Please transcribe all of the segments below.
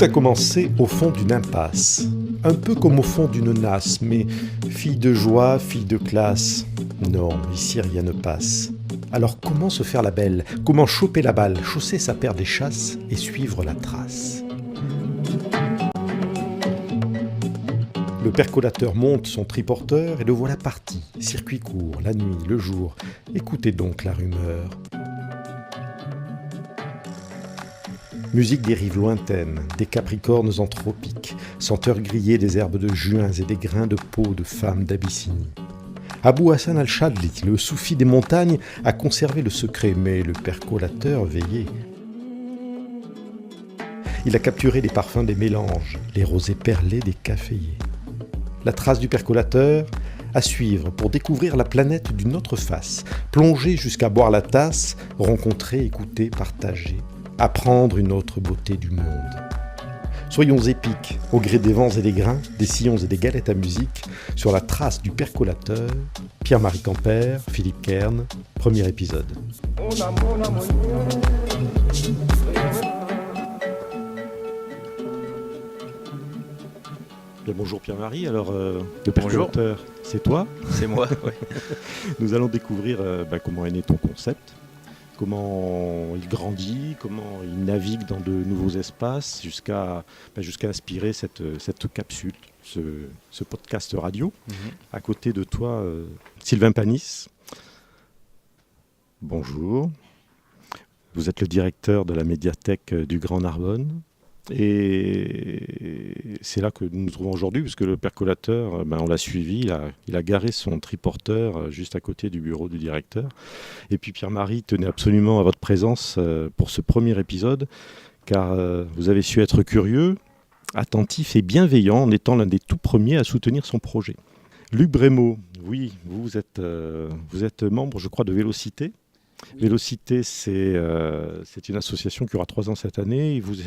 a commencé au fond d'une impasse, un peu comme au fond d'une nasse, mais fille de joie, fille de classe. Non, ici rien ne passe. Alors comment se faire la belle? Comment choper la balle, chausser sa paire d'échasses et suivre la trace? Le percolateur monte son triporteur et le voilà parti. Circuit court, la nuit, le jour. Écoutez donc la rumeur. Musique des rives lointaines, des capricornes en tropique, senteurs grillées des herbes de juin et des grains de peau de femmes d'Abyssinie. Abou Hassan al-Chadli, le soufi des montagnes, a conservé le secret, mais le percolateur veillait. Il a capturé les parfums des mélanges, les rosés perlés des caféiers. La trace du percolateur, à suivre pour découvrir la planète d'une autre face, plonger jusqu'à boire la tasse, rencontrer, écouter, partager, apprendre une autre beauté du monde. Soyons épiques, au gré des vents et des grains, des sillons et des galettes à musique, sur la trace du percolateur, Pierre-Marie Camper, Philippe Kern, premier épisode. Bien, bonjour Pierre-Marie, alors le percolateur, c'est toi? C'est moi, oui. Nous allons découvrir comment est né ton concept, comment il grandit, comment il navigue dans de nouveaux espaces jusqu'à inspirer cette capsule, ce podcast radio. À côté de toi, Sylvain Panis. Bonjour. Vous êtes le directeur de la médiathèque du Grand Narbonne. Et c'est là que nous nous trouvons aujourd'hui, puisque le percolateur, on l'a suivi, il a garé son triporteur juste à côté du bureau du directeur. Et puis Pierre-Marie tenait absolument à votre présence pour ce premier épisode, car vous avez su être curieux, attentif et bienveillant en étant l'un des tout premiers à soutenir son projet. Luc Brémaud, oui, vous êtes membre, je crois, de Vélocité. Vélocité, c'est une association qui aura 3 ans cette année et vous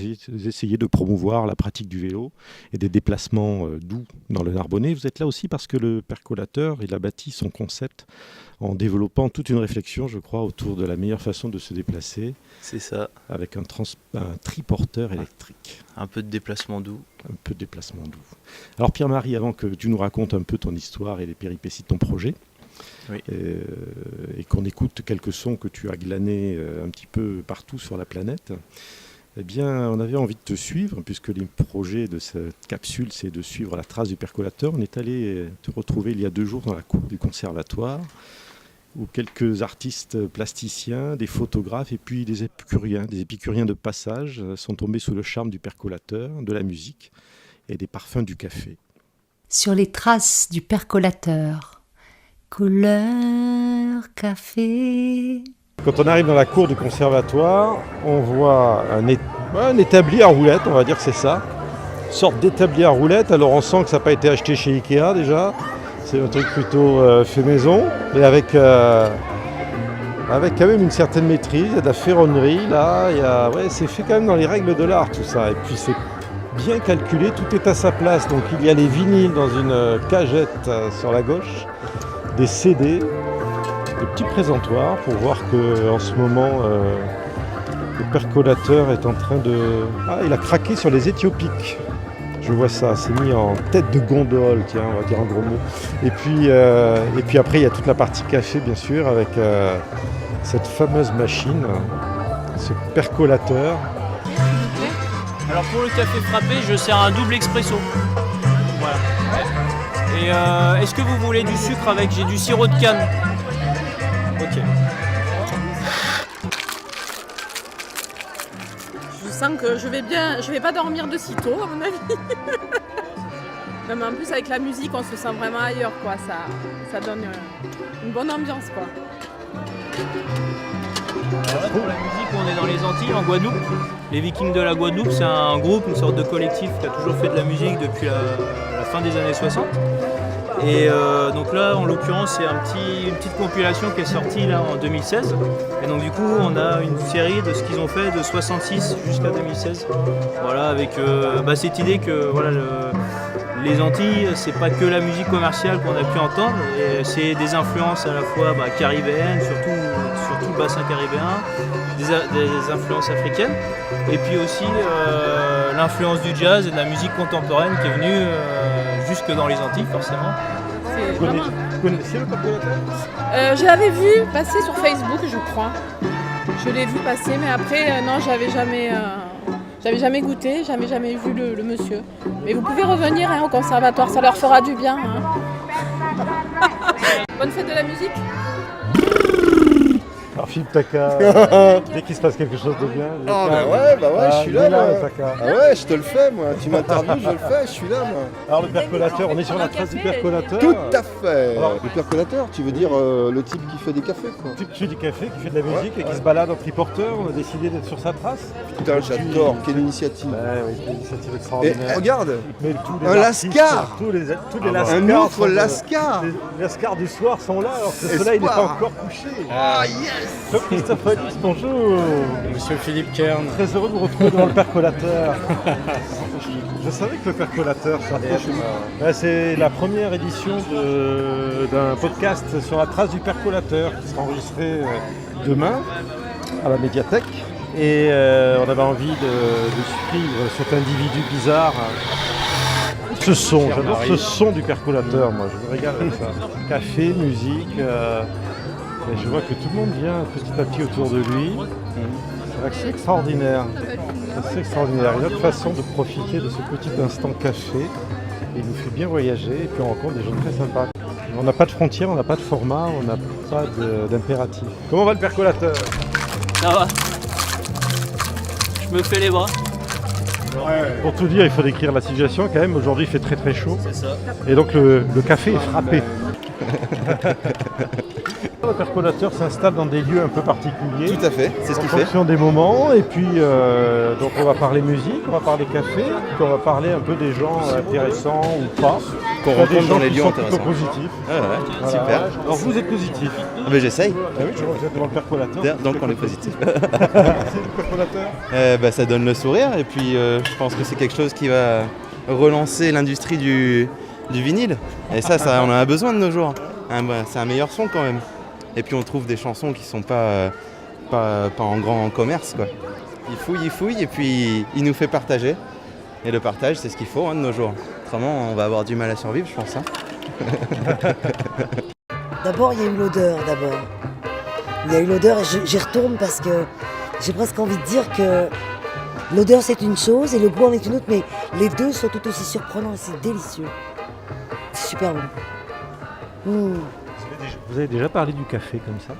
essayez de promouvoir la pratique du vélo et des déplacements doux dans le Narbonnais. Vous êtes là aussi parce que le percolateur, il a bâti son concept en développant toute une réflexion, je crois, autour de la meilleure façon de se déplacer. C'est ça. Avec un triporteur électrique. Un peu de déplacement doux. Un peu de déplacement doux. Alors Pierre-Marie, avant que tu nous racontes un peu ton histoire et les péripéties de ton projet, oui. Et qu'on écoute quelques sons que tu as glanés un petit peu partout sur la planète, eh bien, on avait envie de te suivre, puisque le projet de cette capsule, c'est de suivre la trace du percolateur. On est allé te retrouver il y a 2 jours dans la cour du conservatoire, où quelques artistes plasticiens, des photographes et puis des épicuriens de passage sont tombés sous le charme du percolateur, de la musique et des parfums du café. Sur les traces du percolateur. Couleur café. Quand on arrive dans la cour du conservatoire, on voit un établi à roulettes, on va dire que c'est ça. Une sorte d'établi à roulettes, alors on sent que ça n'a pas été acheté chez Ikea déjà. C'est un truc plutôt fait maison, et avec quand même une certaine maîtrise. Il y a de la ferronnerie là, c'est fait quand même dans les règles de l'art tout ça. Et puis c'est bien calculé, tout est à sa place. Donc il y a les vinyles dans une cagette sur la gauche, des CD, des petits présentoirs pour voir qu'en ce moment, le percolateur est en train de... Ah, il a craqué sur les éthiopiques. Je vois ça, c'est mis en tête de gondole, tiens, on va dire un gros mot. Et puis après, il y a toute la partie café, bien sûr, avec cette fameuse machine, ce percolateur. Alors pour le café frappé, je sers un double expresso. Voilà. Et est-ce que vous voulez du sucre avec? J'ai du sirop de canne. Ok. Je sens que je vais pas dormir de sitôt à mon avis. Non mais en plus avec la musique on se sent vraiment ailleurs quoi, ça donne une bonne ambiance quoi. Alors là, pour la musique, on est dans les Antilles, en Guadeloupe. Les Vikings de la Guadeloupe, c'est un groupe, une sorte de collectif qui a toujours fait de la musique depuis la fin des années 60. Et donc là, en l'occurrence, c'est une petite compilation qui est sortie là, en 2016. Et donc du coup, on a une série de ce qu'ils ont fait de 66 jusqu'à 2016. Voilà, avec cette idée que voilà, les Antilles, c'est pas que la musique commerciale qu'on a pu entendre, et c'est des influences à la fois caribéennes, surtout le bassin caribéen, des influences africaines, et puis aussi l'influence du jazz et de la musique contemporaine qui est venue jusque dans les Antilles forcément. C'est Vous vraiment- connaissiez le percolateur? Je l'avais vu passer sur Facebook, je crois. Je l'ai vu passer, mais après, non, j'avais jamais goûté, jamais vu le monsieur. Mais vous pouvez revenir au conservatoire, ça leur fera du bien. Bonne fête de la musique. Alors Philippe Taka, dès qu'il se passe quelque chose de bien. Ah bah ouais, je suis là, moi. Taka. Ah ouais, je te le fais, moi. Tu m'interviews, je le fais, je suis là, moi. Alors le percolateur, on est sur la trace du percolateur. Tout à fait. Alors- Le percolateur, tu veux dire le type qui fait des cafés, quoi. Type qui fait du café, qui fait de la musique et qui se balade en triporteur, on a décidé d'être sur sa trace. Putain, j'adore, quelle initiative. Ouais, oui, c'est une initiative Et extraordinaire. regarde, Mais tous les un artistes, lascar. tous les un lascars autre sont- lascar. Les lascars du soir sont là alors que le soleil n'est pas Espoir. encore couché. Ah yes. Christophe Alix, bonjour. Monsieur Philippe Kern. Très heureux de vous retrouver devant le percolateur. Je savais que le percolateur sortait chez nous. Ouais, c'est la première édition d'un podcast sur la trace du percolateur qui sera enregistré demain à la médiathèque. Et on avait envie de suivre cet individu bizarre. Ce son, j'adore ce son du percolateur, moi, je me régale avec ça. Café, musique, et je vois que tout le monde vient petit à petit autour de lui. C'est vrai que c'est extraordinaire. C'est extraordinaire. Une autre façon de profiter de ce petit instant café. Il nous fait bien voyager et puis on rencontre des gens très sympas. On n'a pas de frontières, on n'a pas de format, on n'a pas d'impératif. Comment va le percolateur? Ça va. Je me fais les bras. Pour tout dire, il faut décrire la situation quand même. Aujourd'hui, il fait très très chaud. C'est ça. Et donc le café est frappé. Le percolateur s'installe dans des lieux un peu particuliers. Tout à fait, c'est ce En qu'il fait. fonction des moments, et puis donc on va parler musique, on va parler café, puis on va parler un peu des gens intéressants ou pas. Qu'on Il y a des rencontre gens dans les qui lieux sont intéressants. plutôt positifs. Ah ouais, Voilà. super. Alors vous êtes positif. Ah, mais j'essaye, Ah oui, je vois que vous êtes devant le percolateur. donc on est positif. C'est le percolateur. Ça donne le sourire et puis je pense que c'est quelque chose qui va relancer l'industrie du vinyle. Et ça on en a besoin de nos jours. C'est un meilleur son quand même. Et puis on trouve des chansons qui sont pas en grand commerce, quoi. Il fouille et puis il nous fait partager. Et le partage, c'est ce qu'il faut de nos jours. Autrement, on va avoir du mal à survivre, je pense. D'abord, il y a eu l'odeur, d'abord. Il y a eu l'odeur et j'y retourne parce que j'ai presque envie de dire que l'odeur c'est une chose et le goût en est une autre, mais les deux sont tout aussi surprenants et c'est délicieux. C'est super bon. Vous avez déjà parlé du café comme ça?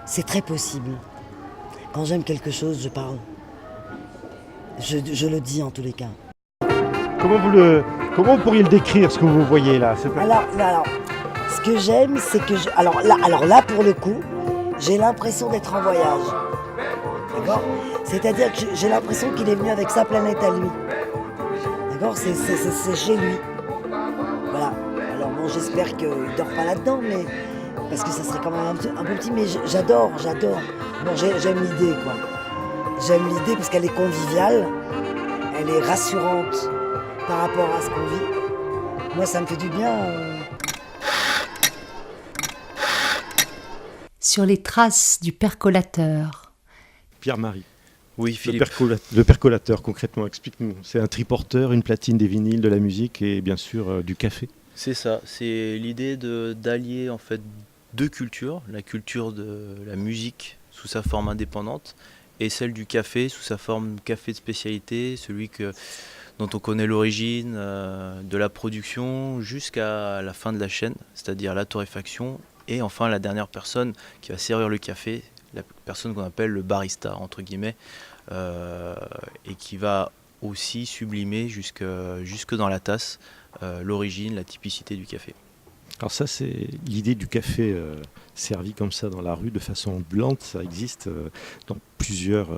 C'est très possible. Quand j'aime quelque chose, je parle. Je le dis en tous les cas. Comment vous pourriez le décrire, ce que vous voyez là? Alors, ce que j'aime, c'est que alors là, pour le coup, j'ai l'impression d'être en voyage. D'accord? C'est-à-dire que j'ai l'impression qu'il est venu avec sa planète à lui. D'accord? C'est chez lui. Voilà. Alors bon, j'espère qu'il ne dort pas là-dedans, mais parce que ça serait quand même un peu petit, mais j'adore. Bon, j'aime l'idée, quoi. J'aime l'idée parce qu'elle est conviviale, elle est rassurante par rapport à ce qu'on vit. Moi, ça me fait du bien. Sur les traces du percolateur. Pierre-Marie, Oui, le, Philippe. le percolateur concrètement, explique-nous. C'est un triporteur, une platine, des vinyles, de la musique et bien sûr du café. C'est ça, c'est l'idée d'allier en fait deux cultures, la culture de la musique sous sa forme indépendante et celle du café sous sa forme café de spécialité, celui dont on connaît l'origine, de la production jusqu'à la fin de la chaîne, c'est-à-dire la torréfaction et enfin la dernière personne qui va servir le café, la personne qu'on appelle le barista entre guillemets, et qui va aussi sublimer jusque dans la tasse l'origine, la typicité du café. Alors ça, c'est l'idée du café servi comme ça dans la rue de façon ambulante. Ça existe dans plusieurs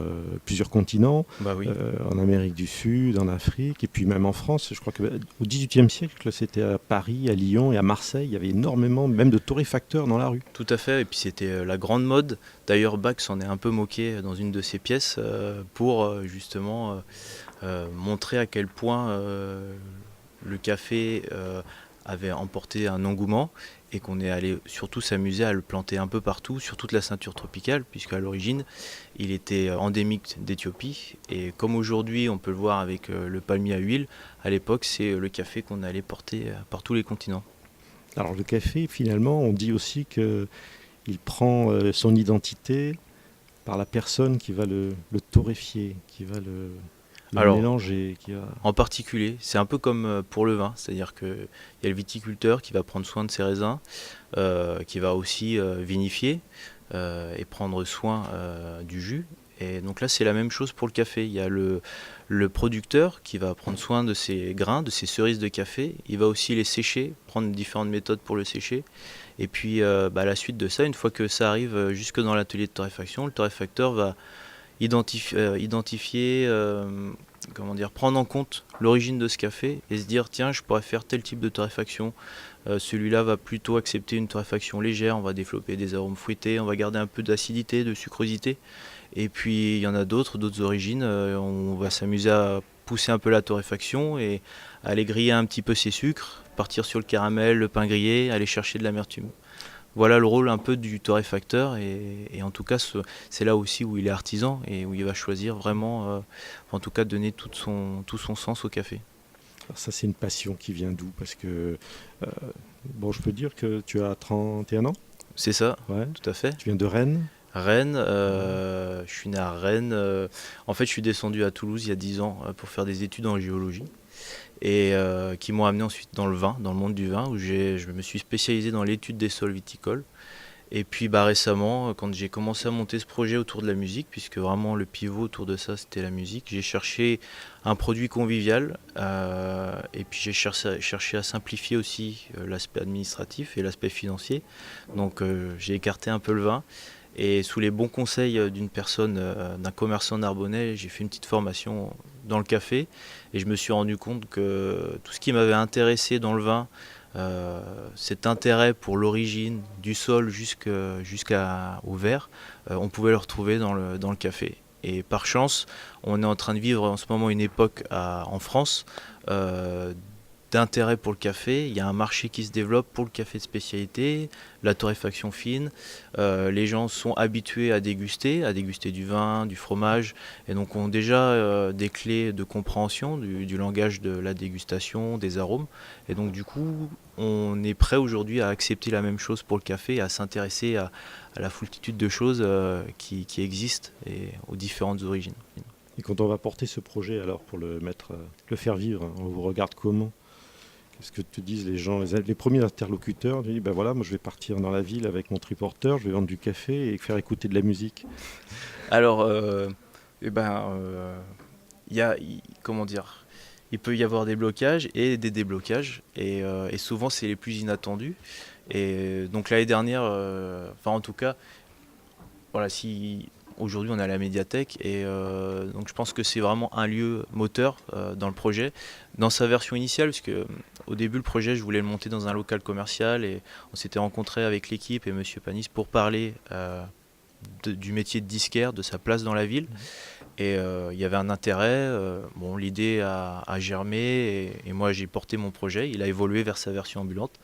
continents, Bah oui. en Amérique du Sud, en Afrique, et puis même en France. Je crois qu'au XVIIIe siècle, c'était à Paris, à Lyon et à Marseille. Il y avait énormément même de torréfacteurs dans la rue. Tout à fait, et puis c'était la grande mode. D'ailleurs, Bach s'en est un peu moqué dans une de ses pièces pour justement montrer à quel point le café avait emporté un engouement et qu'on est allé surtout s'amuser à le planter un peu partout sur toute la ceinture tropicale, puisqu'à l'origine il était endémique d'Éthiopie, et comme aujourd'hui on peut le voir avec le palmier à huile, à l'époque c'est le café qu'on allait porter par tous les continents. Alors le café, finalement, on dit aussi qu'il prend son identité par la personne qui va le torréfier, qui va le mélanger. En particulier, c'est un peu comme pour le vin, c'est-à-dire qu'il y a le viticulteur qui va prendre soin de ses raisins, qui va aussi vinifier et prendre soin du jus. Et donc là, c'est la même chose pour le café. Il y a le producteur qui va prendre soin de ses grains, de ses cerises de café. Il va aussi les sécher, prendre différentes méthodes pour le sécher. Et puis, à la suite de ça, une fois que ça arrive jusque dans l'atelier de torréfaction, le torréfacteur va identifier, prendre en compte l'origine de ce café et se dire tiens, je pourrais faire tel type de torréfaction. Celui-là va plutôt accepter une torréfaction légère, on va développer des arômes fruités, on va garder un peu d'acidité, de sucrosité. Et puis il y en a d'autres origines, on va s'amuser à pousser un peu la torréfaction et aller griller un petit peu ses sucres, partir sur le caramel, le pain grillé, aller chercher de l'amertume. Voilà le rôle un peu du torréfacteur, et en tout cas c'est là aussi où il est artisan et où il va choisir vraiment, en tout cas donner tout son sens au café. Alors ça, c'est une passion qui vient d'où? Parce que, je peux dire que tu as 31 ans? C'est ça, Ouais. tout à fait. Tu viens de Rennes? Rennes, je suis né à Rennes. En fait, je suis descendu à Toulouse il y a 10 ans pour faire des études en géologie, et qui m'ont amené ensuite dans le vin, dans le monde du vin, où je me suis spécialisé dans l'étude des sols viticoles. Et puis récemment, quand j'ai commencé à monter ce projet autour de la musique, puisque vraiment le pivot autour de ça c'était la musique, j'ai cherché un produit convivial, et puis j'ai cherché à simplifier aussi l'aspect administratif et l'aspect financier. Donc j'ai écarté un peu le vin, et sous les bons conseils d'une personne, d'un commerçant narbonnais, j'ai fait une petite formation dans le café, et je me suis rendu compte que tout ce qui m'avait intéressé dans le vin, cet intérêt pour l'origine du sol jusqu'au verre, on pouvait le retrouver dans le café. Et par chance, on est en train de vivre en ce moment une époque en France d'intérêt pour le café. Il y a un marché qui se développe pour le café de spécialité, la torréfaction fine. Les gens sont habitués à déguster du vin, du fromage, et donc ont déjà des clés de compréhension du langage de la dégustation, des arômes. Et donc du coup, on est prêt aujourd'hui à accepter la même chose pour le café, à s'intéresser à la foultitude de choses qui existent et aux différentes origines. Et quand on va porter ce projet, alors pour le faire vivre, on vous regarde comment? Qu'est-ce que te disent les gens, les premiers interlocuteurs? Ils disent moi je vais partir dans la ville avec mon triporteur, je vais vendre du café et faire écouter de la musique. Alors, il peut y avoir des blocages et des déblocages, et souvent c'est les plus inattendus. Et donc l'année dernière, en tout cas, voilà, si aujourd'hui on est à la médiathèque, et donc je pense que c'est vraiment un lieu moteur dans le projet, dans sa version initiale, parce que au début le projet je voulais le monter dans un local commercial, et on s'était rencontré avec l'équipe et Monsieur Panis pour parler du métier de disquaire, de sa place dans la ville. Et il y avait un intérêt, l'idée a germé, et moi j'ai porté mon projet, il a évolué vers sa version ambulante.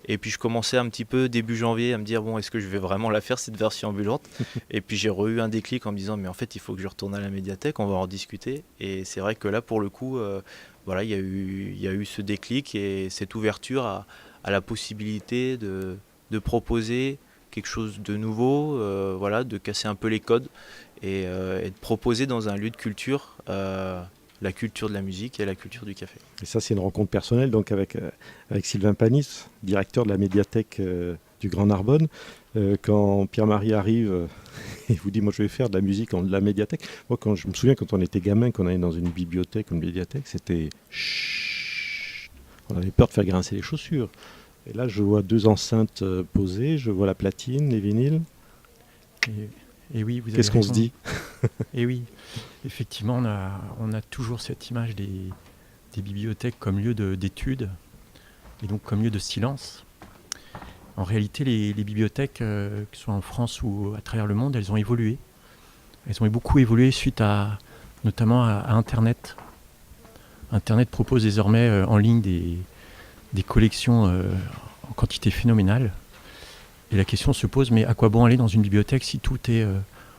Et puis je commençais un petit peu début janvier à me dire est-ce que je vais vraiment la faire cette version ambulante? Et puis j'ai eu un déclic en me disant mais en fait il faut que je retourne à la médiathèque, on va en discuter. Et c'est vrai que là pour le coup, il y a eu ce déclic et cette ouverture à la possibilité de proposer quelque chose de nouveau, de casser un peu les codes, et de proposer dans un lieu de culture la culture de la musique et la culture du café. Et ça, c'est une rencontre personnelle donc avec Sylvain Panis, directeur de la médiathèque du Grand Narbonne. Quand Pierre-Marie arrive et vous dit moi je vais faire de la musique de la médiathèque. Moi, je me souviens quand on était gamin, qu'on allait dans une bibliothèque, une médiathèque, c'était chut, on avait peur de faire grincer les chaussures. Et là, je vois 2 enceintes posées, je vois la platine, les vinyles. Et oui, vous avez Qu'est-ce qu'on raison. se dit? Et oui, effectivement, on a toujours cette image des bibliothèques comme lieu d'études et donc comme lieu de silence. En réalité, les bibliothèques, que ce soit en France ou à travers le monde, elles ont évolué. Elles ont beaucoup évolué suite notamment à Internet. Internet propose désormais en ligne des collections en quantité phénoménale. Et la question se pose, mais à quoi bon aller dans une bibliothèque si tout est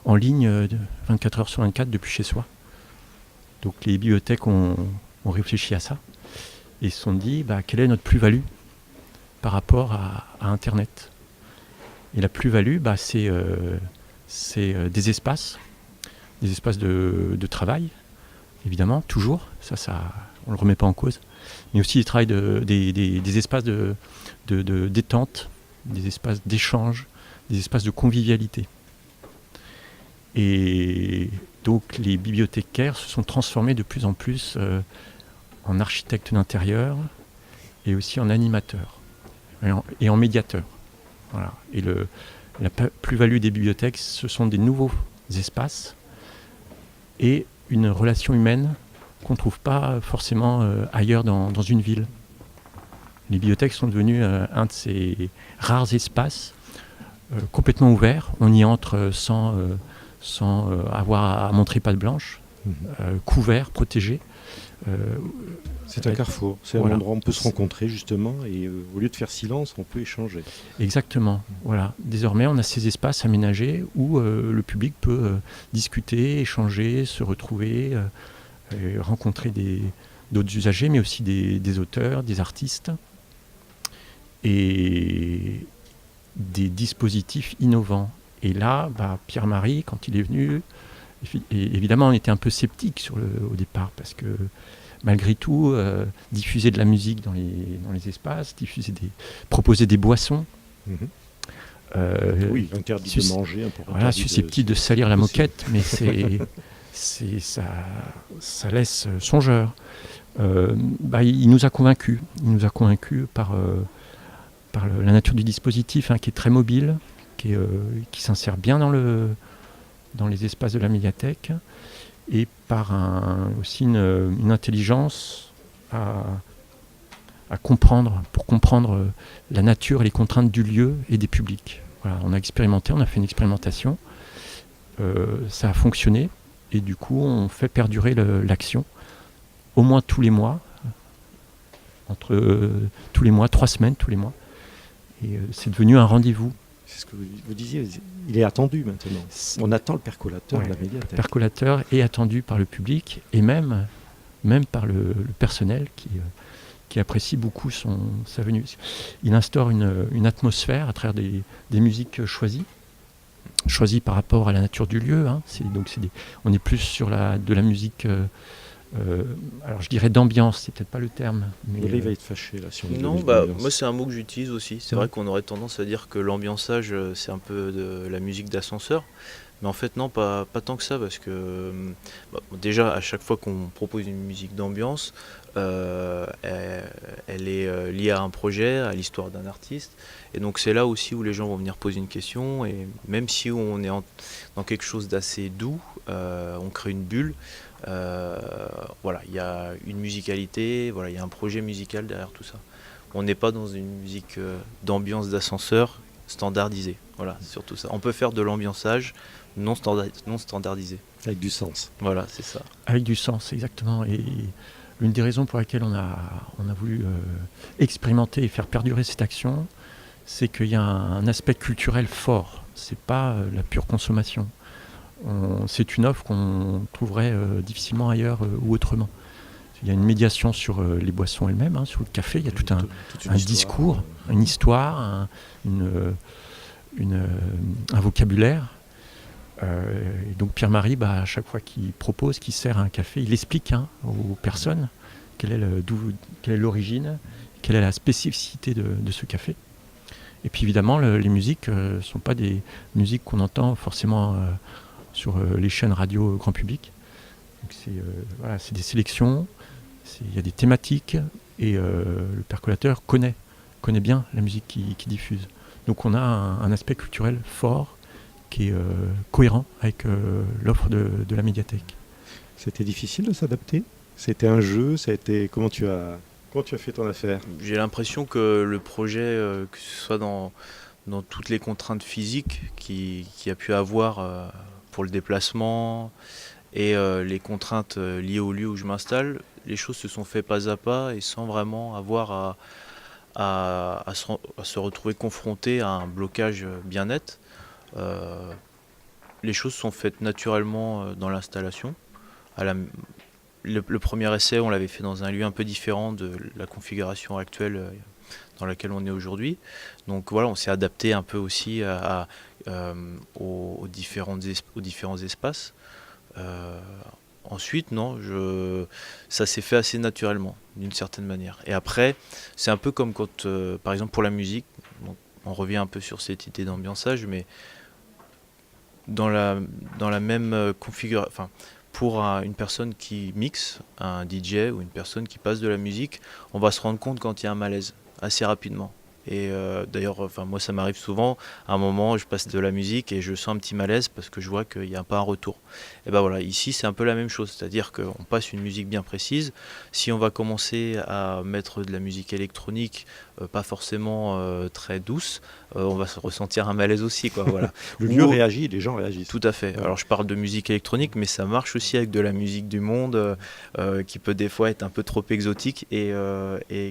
en ligne 24 heures sur 24 depuis chez soi? Donc les bibliothèques ont réfléchi à ça et se sont dit, quelle est notre plus-value par rapport à Internet? Et la plus-value, c'est des espaces de travail, évidemment, toujours, ça on ne le remet pas en cause, mais aussi des espaces de détente, des espaces d'échange, des espaces de convivialité. Et donc les bibliothécaires se sont transformés de plus en plus en architectes d'intérieur et aussi en animateurs et en médiateurs. Voilà. Et la plus-value des bibliothèques, ce sont des nouveaux espaces et une relation humaine qu'on ne trouve pas forcément ailleurs dans une ville. Les bibliothèques sont devenues un de ces rares espaces complètement ouverts. On y entre sans avoir à montrer patte blanche, couvert, protégé. C'est un carrefour, c'est un endroit où on peut se rencontrer justement et au lieu de faire silence, on peut échanger. Exactement, voilà. Désormais, on a ces espaces aménagés où le public peut discuter, échanger, se retrouver, rencontrer d'autres usagers, mais aussi des auteurs, des artistes et des dispositifs innovants. Et là, Pierre-Marie, quand il est venu, évidemment, on était un peu sceptique au départ parce que malgré tout, diffuser de la musique dans les espaces, proposer des boissons. Oui, interdit de manger. Voilà, susceptible de salir la moquette, mais ça laisse songeur. Il nous a convaincus. Il nous a convaincus par la nature du dispositif, qui est très mobile, qui s'insère bien dans les espaces de la médiathèque, et par aussi une intelligence pour comprendre la nature et les contraintes du lieu et des publics. Voilà, on a fait une expérimentation, ça a fonctionné, et du coup on fait perdurer l'action au moins tous les mois, tous les mois, 3 semaines tous les mois, et c'est devenu un rendez-vous. C'est ce que vous disiez, il est attendu maintenant. On attend le percolateur de la médiathèque. Le percolateur est attendu par le public et même par le personnel qui apprécie beaucoup sa venue. Il instaure une atmosphère à travers des musiques choisies par rapport à la nature du lieu. On est plus sur de la musique... alors je dirais d'ambiance, c'est peut-être pas le terme. Mais là, il va être fâché là, si on dit non, moi c'est un mot que j'utilise aussi. C'est vrai qu'on aurait tendance à dire que l'ambiançage c'est un peu de la musique d'ascenseur. Mais en fait non, pas tant que ça, parce que déjà à chaque fois qu'on propose une musique d'ambiance, elle est liée à un projet, à l'histoire d'un artiste. Et donc c'est là aussi où les gens vont venir poser une question. Et même si on est dans quelque chose d'assez doux, on crée une bulle. Il y a une musicalité, il y a un projet musical derrière tout ça. On n'est pas dans une musique d'ambiance d'ascenseur standardisée. Voilà, c'est surtout ça. On peut faire de l'ambiançage non standardisé. Avec du sens. Voilà, c'est ça. Avec du sens, exactement. Et l'une des raisons pour lesquelles on a voulu expérimenter et faire perdurer cette action, c'est qu'il y a un aspect culturel fort. C'est pas la pure consommation. C'est une offre qu'on trouverait difficilement ailleurs ou autrement. Il y a une médiation sur les boissons elles-mêmes, sur le café. Il y a tout un discours, une histoire, un vocabulaire. Et donc Pierre-Marie, à chaque fois qu'il propose, qu'il sert un café, il explique aux personnes quelle est l'origine, quelle est la spécificité de ce café. Et puis évidemment, les musiques ne sont pas des musiques qu'on entend forcément sur les chaînes radio grand public. Donc c'est des sélections, il y a des thématiques, et le percolateur connaît bien la musique qui diffuse. Donc on a un aspect culturel fort qui est cohérent avec l'offre de la médiathèque. C'était difficile de s'adapter? C'était un jeu? Comment tu as fait ton affaire? J'ai l'impression que le projet, que ce soit dans toutes les contraintes physiques qu'il a pu avoir pour le déplacement et les contraintes liées au lieu où je m'installe, les choses se sont faites pas à pas et sans vraiment avoir à se retrouver confronté à un blocage bien net. Les choses sont faites naturellement dans l'installation. Le premier essai, on l'avait fait dans un lieu un peu différent de la configuration actuelle dans laquelle on est aujourd'hui. Donc voilà, on s'est adapté un peu aussi aux différents espaces. Ensuite, non, ça s'est fait assez naturellement, d'une certaine manière. Et après, c'est un peu comme quand, par exemple pour la musique, donc, on revient un peu sur cette idée d'ambiançage, mais dans la même configuration, enfin, pour une personne qui mixe, un DJ ou une personne qui passe de la musique, on va se rendre compte quand il y a un malaise, assez rapidement. Et d'ailleurs, moi ça m'arrive souvent, à un moment je passe de la musique et je sens un petit malaise parce que je vois qu'il n'y a pas un retour. Et ben voilà, ici c'est un peu la même chose, c'est-à-dire qu'on passe une musique bien précise. Si on va commencer à mettre de la musique électronique, pas forcément très douce, on va se ressentir un malaise aussi, quoi, voilà. Le lieu réagit, les gens réagissent. Tout à fait. Alors je parle de musique électronique, mais ça marche aussi avec de la musique du monde qui peut des fois être un peu trop exotique et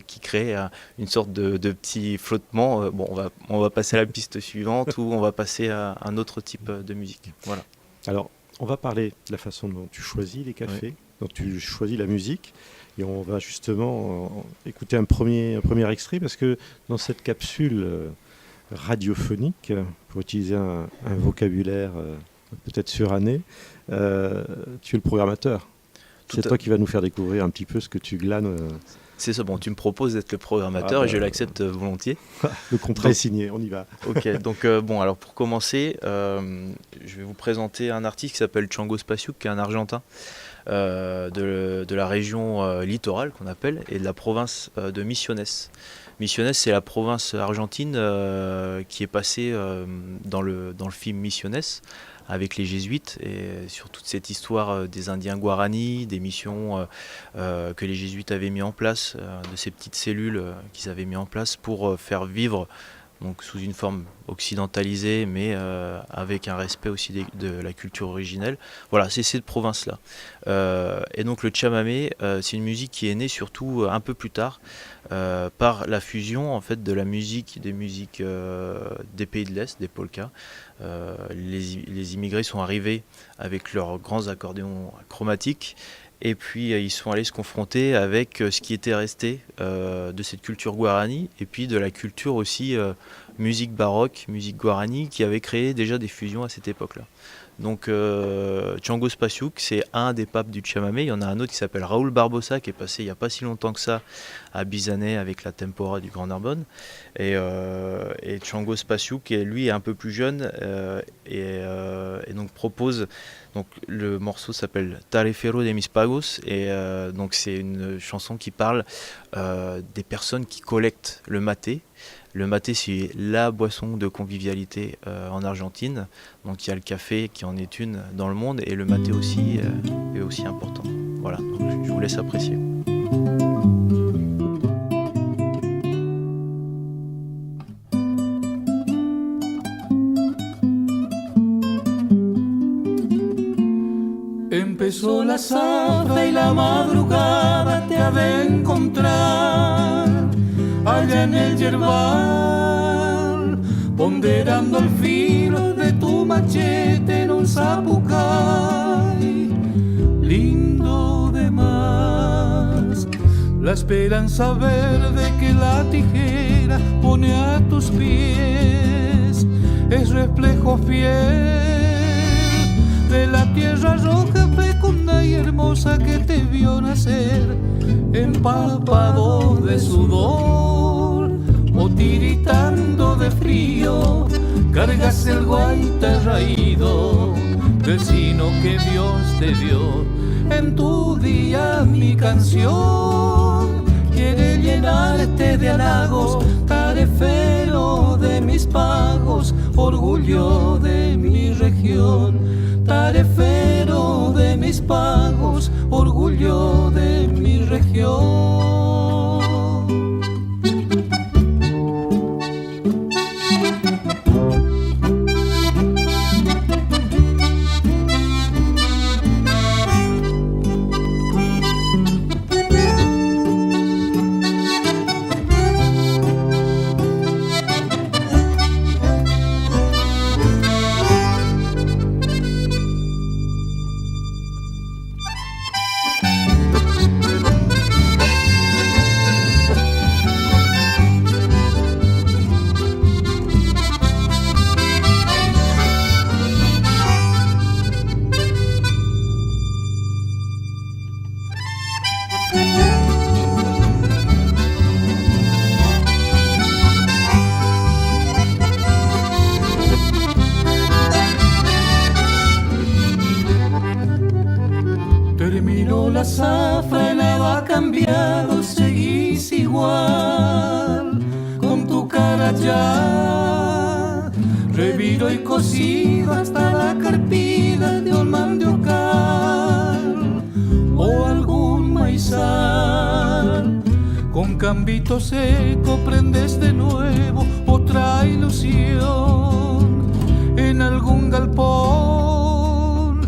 qui crée une sorte de petit flottement. Bon, on va passer à la piste suivante ou on va passer à un autre type de musique. Voilà. Alors, on va parler de la façon dont tu choisis les cafés, dont tu choisis la musique. Et on va justement écouter un premier extrait parce que dans cette capsule radiophonique, pour utiliser un vocabulaire peut-être suranné, tu es le programmateur. C'est toi qui vas nous faire découvrir un petit peu ce que tu glanes. C'est ça, bon, tu me proposes d'être le programmateur et je l'accepte volontiers. Le contrat est signé, on y va. Ok, donc alors pour commencer, je vais vous présenter un artiste qui s'appelle Chango Spasiuk, qui est un Argentin de la région littorale qu'on appelle, et de la province de Misiones. Misiones, c'est la province argentine qui est passée dans le film Misiones, avec les jésuites, et sur toute cette histoire des Indiens Guarani, des missions que les jésuites avaient mis en place, de ces petites cellules qu'ils avaient mis en place pour faire vivre, donc sous une forme occidentalisée, mais avec un respect aussi de la culture originelle. Voilà, c'est cette province-là. Et donc le chamamé, c'est une musique qui est née surtout un peu plus tard, par la fusion en fait de la musique, des musiques des pays de l'Est, des polkas. Les immigrés sont arrivés avec leurs grands accordéons chromatiques. Et puis ils sont allés se confronter avec ce qui était resté de cette culture guarani, et puis de la culture aussi musique baroque, musique guarani, qui avait créé déjà des fusions à cette époque-là. Donc Chango Spasiuk, c'est un des papes du chamamé. Il y en a un autre qui s'appelle Raúl Barbosa, qui est passé il n'y a pas si longtemps que ça à Bizané avec la Tempora du Grand Narbonne. Et Chango Spasiuk, lui, est un peu plus jeune et donc propose... Donc, le morceau s'appelle Tarefero de mis pagos, et donc c'est une chanson qui parle des personnes qui collectent le maté. Le maté, c'est la boisson de convivialité en Argentine. Donc il y a le café qui en est une dans le monde, et le maté aussi est aussi important. Voilà, donc je vous laisse apprécier. Empezó la zafra y la madrugada te ha de encontrar allá en el yerbal, ponderando el filo de tu machete en un zapucay, lindo de más. La esperanza verde que la tijera pone a tus pies es reflejo fiel de la tierra roja, fecunda y hermosa que te vio nacer, empapado de sudor o tiritando de frío. Cargas el guaita raído del sino que Dios te dio. En tu día mi canción quiere llenarte de halagos, tarefero de mis pagos, orgullo de mi región. Tarefero de mis pagos, orgullo de mi región. la zafra nada ha cambiado, seguís igual, con tu cara ya revido y cocido hasta la carpida de un mandiocal o algún maizal. Con cambito seco prendes de nuevo otra ilusión en algún galpón,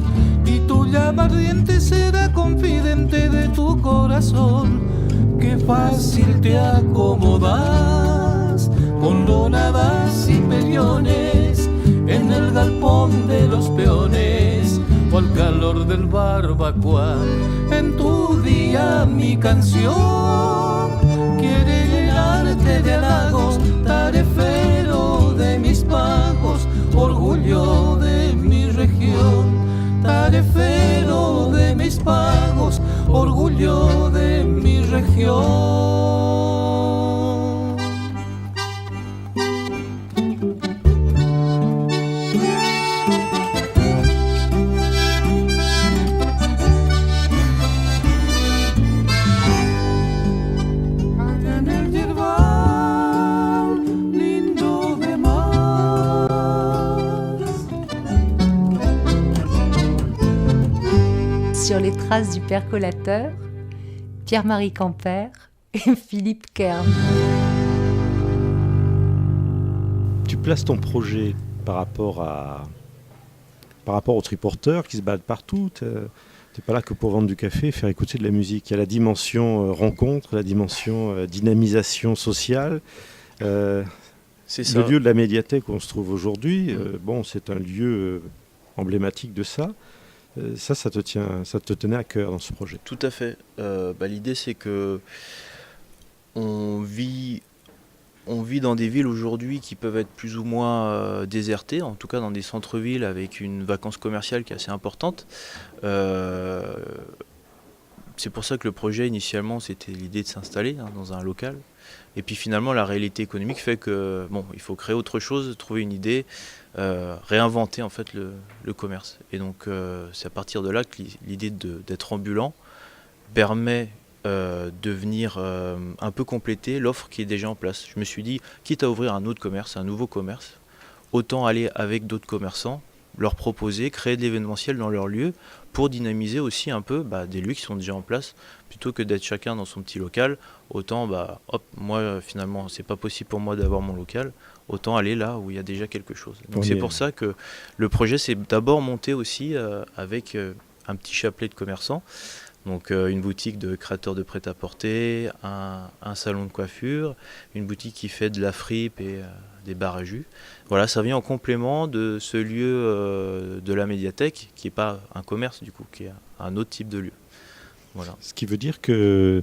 y tu llama ardiente será confidente de tu corazón. Qué fácil te acomodas con donadas y pellones en el galpón de los peones, o al calor del barbacoa. En tu día mi canción quiere llenarte de halagos, tarefero de mis pagos, orgullo de mi región. Tarefero de mis pagos, orgullo de mi región. Sur les traces du percolateur, Pierre-Marie Camper et Philippe Kern. Tu places ton projet par rapport au triporteur qui se balade partout. Tu n'es pas là que pour vendre du café et faire écouter de la musique. Il y a la dimension rencontre, la dimension dynamisation sociale. C'est ça. Le lieu de la médiathèque où on se trouve aujourd'hui, c'est un lieu emblématique de ça. Ça te tenait à cœur dans ce projet. Tout à fait. L'idée, c'est que on vit dans des villes aujourd'hui qui peuvent être plus ou moins désertées, en tout cas dans des centres-villes avec une vacance commerciale qui est assez importante. C'est pour ça que le projet, initialement, c'était l'idée de s'installer dans un local. Et puis finalement, la réalité économique fait que il faut créer autre chose, trouver une idée, réinventer en fait le commerce. Et donc c'est à partir de là que l'idée d'être ambulant permet de venir un peu compléter l'offre qui est déjà en place. Je me suis dit, quitte à ouvrir un autre commerce, un nouveau commerce, autant aller avec d'autres commerçants, leur proposer, créer de l'événementiel dans leur lieu pour dynamiser aussi un peu des lieux qui sont déjà en place, plutôt que d'être chacun dans son petit local. Autant, moi finalement c'est pas possible pour moi d'avoir mon local, autant aller là où il y a déjà quelque chose. Donc c'est pour ça que le projet s'est d'abord monté aussi avec un petit chapelet de commerçants. Donc une boutique de créateurs de prêt-à-porter, un salon de coiffure, une boutique qui fait de la fripe et des bars à jus. Voilà, ça vient en complément de ce lieu de la médiathèque, qui n'est pas un commerce du coup, qui est un autre type de lieu. Voilà. Ce qui veut dire que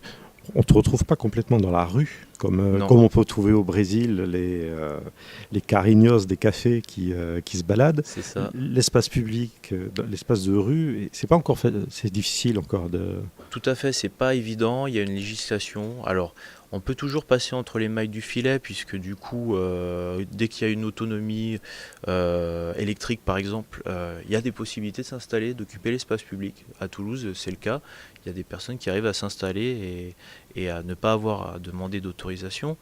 on ne te retrouve pas complètement dans la rue, comme on peut trouver au Brésil les carrinhos des cafés qui se baladent. C'est ça. L'espace public, l'espace de rue, c'est pas encore fait, c'est difficile encore de... Tout à fait, c'est pas évident, il y a une législation. Alors, on peut toujours passer entre les mailles du filet, puisque du coup, dès qu'il y a une autonomie électrique par exemple, il y a des possibilités de s'installer, d'occuper l'espace public. À Toulouse, c'est le cas. Il y a des personnes qui arrivent à s'installer et à ne pas avoir à demander d'autorisation.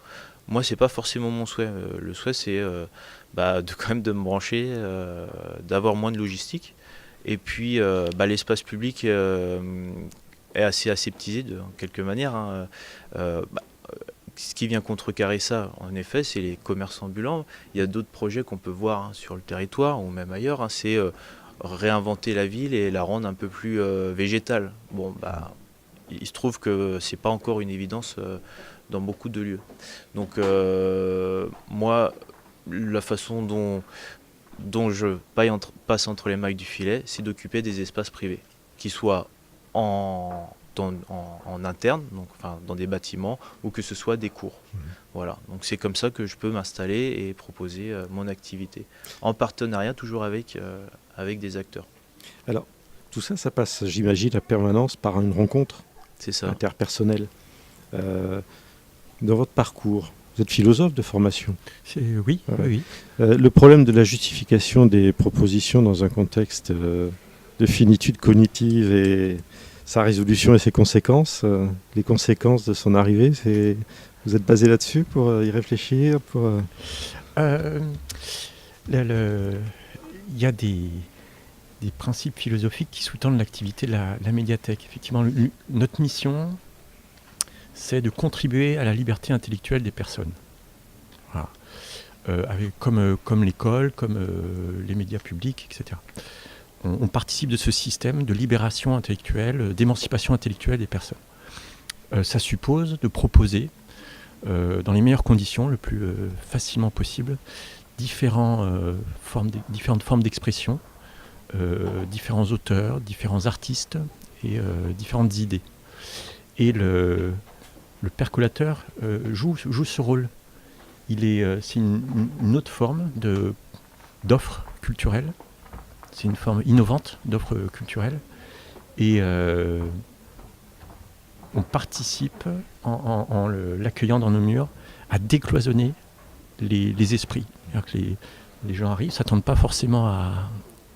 Moi, c'est pas forcément mon souhait. Le souhait, c'est quand même de me brancher, d'avoir moins de logistique. Et puis, l'espace public est assez aseptisé de quelque manière. Ce qui vient contrecarrer ça, en effet, c'est les commerces ambulants. Il y a d'autres projets qu'on peut voir sur le territoire ou même ailleurs. C'est réinventer la ville et la rendre un peu plus végétale. Il se trouve que c'est pas encore une évidence dans beaucoup de lieux. Donc moi, la façon dont je passe entre les mailles du filet, c'est d'occuper des espaces privés, qui soient en interne, donc dans des bâtiments, ou que ce soit des cours. Voilà. Donc c'est comme ça que je peux m'installer et proposer mon activité, en partenariat toujours avec des acteurs. Alors, tout ça, ça passe, j'imagine, à permanence par une rencontre interpersonnelle. Dans votre parcours, vous êtes philosophe de formation. Oui. Le problème de la justification des propositions dans un contexte de finitude cognitive, sa résolution et ses conséquences, les conséquences de son arrivée, vous êtes basé là-dessus pour y réfléchir Il y a des principes philosophiques qui sous-tendent l'activité de la médiathèque. Effectivement, notre mission, c'est de contribuer à la liberté intellectuelle des personnes. Voilà. Comme l'école, comme les médias publics, etc. On participe de ce système de libération intellectuelle, d'émancipation intellectuelle des personnes. Ça suppose de proposer, dans les meilleures conditions, le plus facilement possible, différentes formes d'expression, différents auteurs, différents artistes et différentes idées. Et le percolateur joue ce rôle. C'est une autre forme d'offre culturelle. C'est une forme innovante d'offre culturelle. Et on participe, en l'accueillant dans nos murs, à décloisonner les esprits. C'est-à-dire que les gens arrivent, ne s'attendent pas forcément à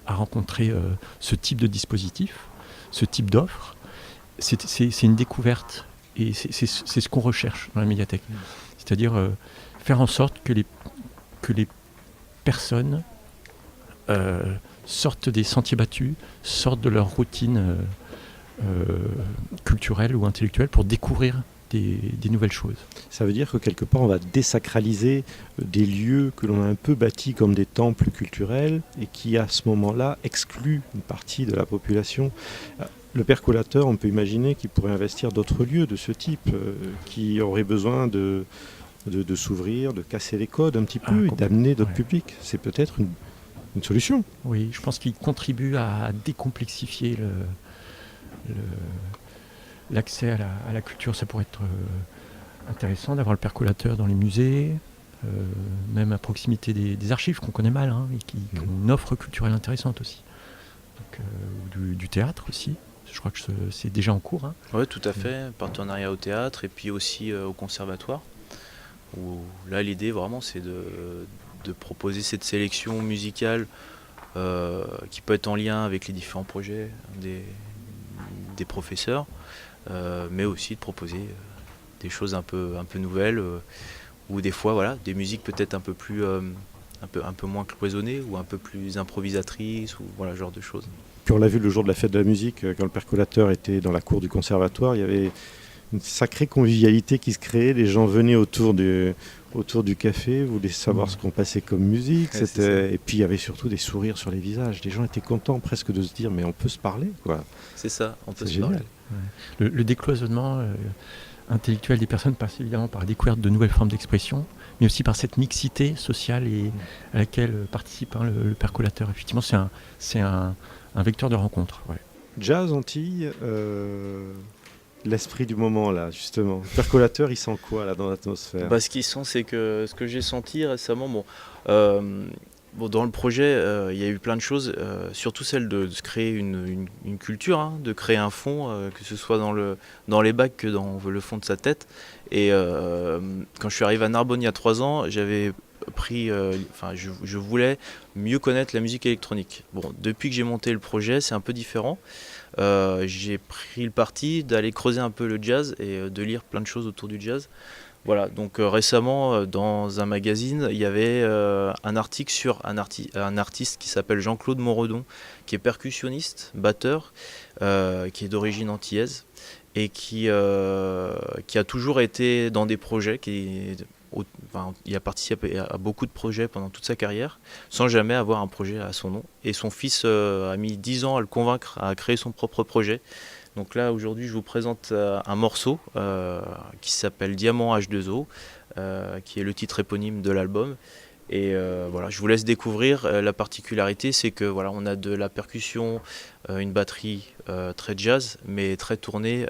rencontrer ce type de dispositif, ce type d'offre. C'est une découverte. Et c'est ce qu'on recherche dans la médiathèque. C'est-à-dire faire en sorte que les personnes sortent des sentiers battus, sortent de leur routine culturelle ou intellectuelle pour découvrir des nouvelles choses. Ça veut dire que quelque part on va désacraliser des lieux que l'on a un peu bâtis comme des temples culturels et qui à ce moment-là excluent une partie de la population. Le percolateur, on peut imaginer qu'il pourrait investir d'autres lieux de ce type qui auraient besoin de s'ouvrir, de casser les codes un petit peu et d'amener d'autres publics. C'est peut-être une solution. Oui, je pense qu'il contribue à décomplexifier l'accès à la culture. Ça pourrait être intéressant d'avoir le percolateur dans les musées, même à proximité des archives qu'on connaît mal, et qui ont une offre culturelle intéressante aussi. Donc, du théâtre aussi. Je crois que c'est déjà en cours. Oui, tout à fait. Partenariat au théâtre et puis aussi au conservatoire. Où là, l'idée vraiment, c'est de proposer cette sélection musicale qui peut être en lien avec les différents projets des professeurs, mais aussi de proposer des choses un peu nouvelles, ou des fois, voilà, des musiques peut-être un peu moins cloisonnées ou un peu plus improvisatrices, ou voilà, ce genre de choses. Puis on l'a vu le jour de la fête de la musique, quand le percolateur était dans la cour du conservatoire, il y avait une sacrée convivialité qui se créait. Les gens venaient autour du café, voulaient savoir ce qu'on passait comme musique. Et puis il y avait surtout des sourires sur les visages. Les gens étaient contents presque de se dire mais on peut se parler, quoi. C'est ça, on peut se génial. parler. Ouais. Le décloisonnement intellectuel des personnes passe évidemment par la découverte de nouvelles formes d'expression, mais aussi par cette mixité sociale à laquelle participe le percolateur. Effectivement, c'est un vecteur de rencontre. Ouais. Jazz, Antilles, l'esprit du moment là, justement. Le percolateur, il sent quoi là dans l'atmosphère ? Ce qu'il sent, c'est que ce que j'ai senti récemment, dans le projet, il y a eu plein de choses, surtout celle de se créer une culture, de créer un fond, que ce soit dans les bacs que dans le fond de sa tête. Et quand je suis arrivé à Narbonne il y a 3 ans, j'avais pris, je voulais mieux connaître la musique électronique. Bon, depuis que j'ai monté le projet, c'est un peu différent. J'ai pris le parti d'aller creuser un peu le jazz et de lire plein de choses autour du jazz. Voilà, donc récemment dans un magazine, il y avait un article sur un artiste qui s'appelle Jean-Claude Moredon, qui est percussionniste, batteur, qui est d'origine antillaise et qui a toujours été dans des projets, il a participé à beaucoup de projets pendant toute sa carrière, sans jamais avoir un projet à son nom. Et son fils a mis 10 ans à le convaincre à créer son propre projet. Donc là, aujourd'hui, je vous présente un morceau qui s'appelle Diamant H2O, qui est le titre éponyme de l'album. Et voilà, je vous laisse découvrir. La particularité, c'est que voilà, on a de la percussion, une batterie très jazz, mais très tournée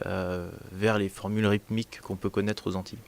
vers les formules rythmiques qu'on peut connaître aux Antilles.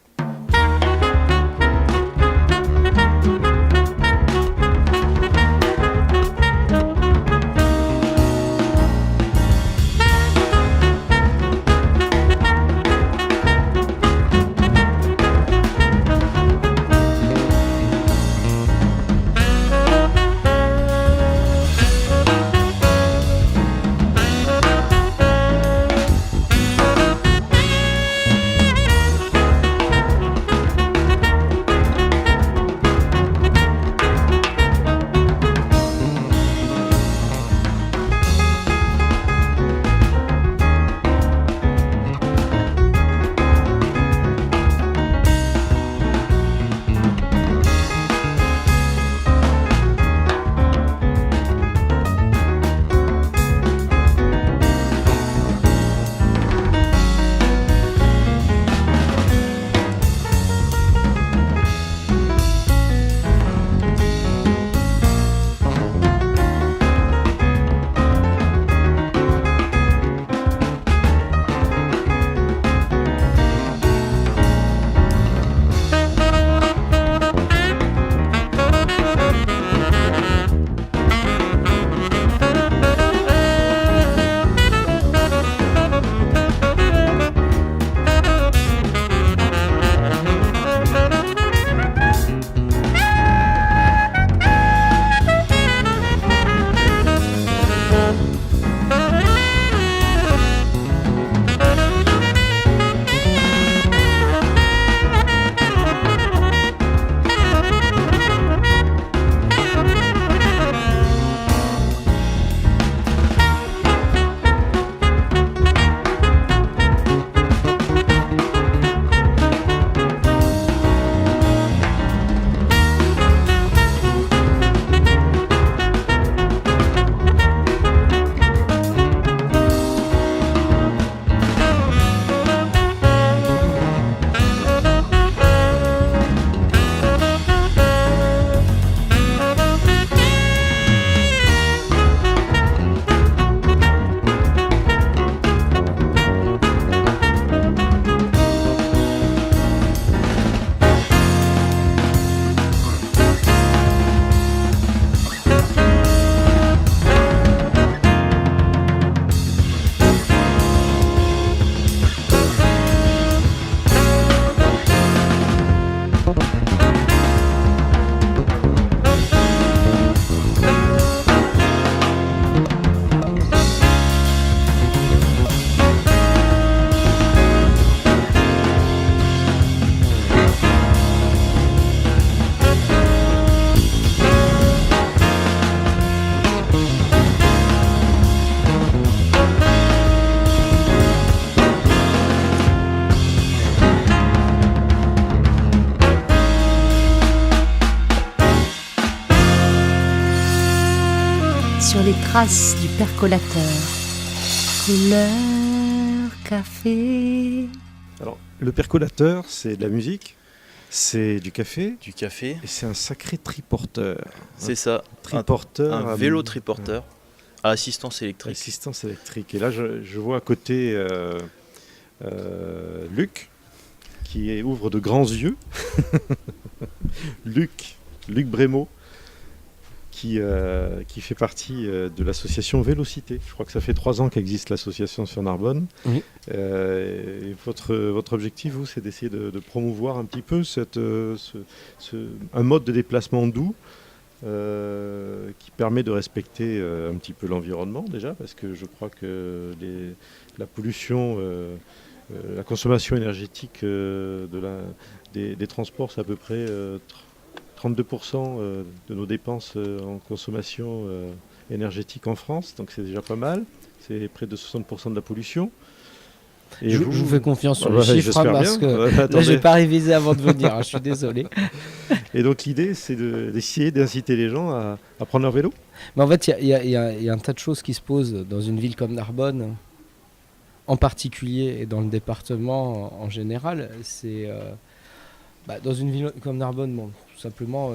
sur les traces du percolateur. Couleur café. Alors, le percolateur, c'est de la musique, c'est du café, Du café, et c'est un sacré triporteur. c'est ça. Triporteur. Un vélo triporteur à assistance électrique. Assistance électrique. Et là, je vois à côté Luc, qui ouvre de grands yeux. Luc Brémaud, qui fait partie de l'association Vélocité. Je crois que ça fait 3 ans qu'existe l'association sur Narbonne. Oui. Et votre objectif, vous, c'est d'essayer de promouvoir un petit peu un mode de déplacement doux qui permet de respecter un petit peu l'environnement déjà, parce que je crois que la pollution, la consommation énergétique des transports, c'est à peu près 32% de nos dépenses en consommation énergétique en France, donc c'est déjà pas mal. C'est près de 60% de la pollution. Et Je vous fais confiance sur les Ouais, chiffres, j'espère parce bien. que Ouais, là, attendez. je n'ai pas révisé avant de venir, je suis désolé. Et donc l'idée, c'est d'essayer d'inciter les gens à prendre leur vélo. Mais en fait, il y a un tas de choses qui se posent dans une ville comme Narbonne, en particulier, et dans le département en général. C'est dans une ville comme Narbonne, bon, tout simplement,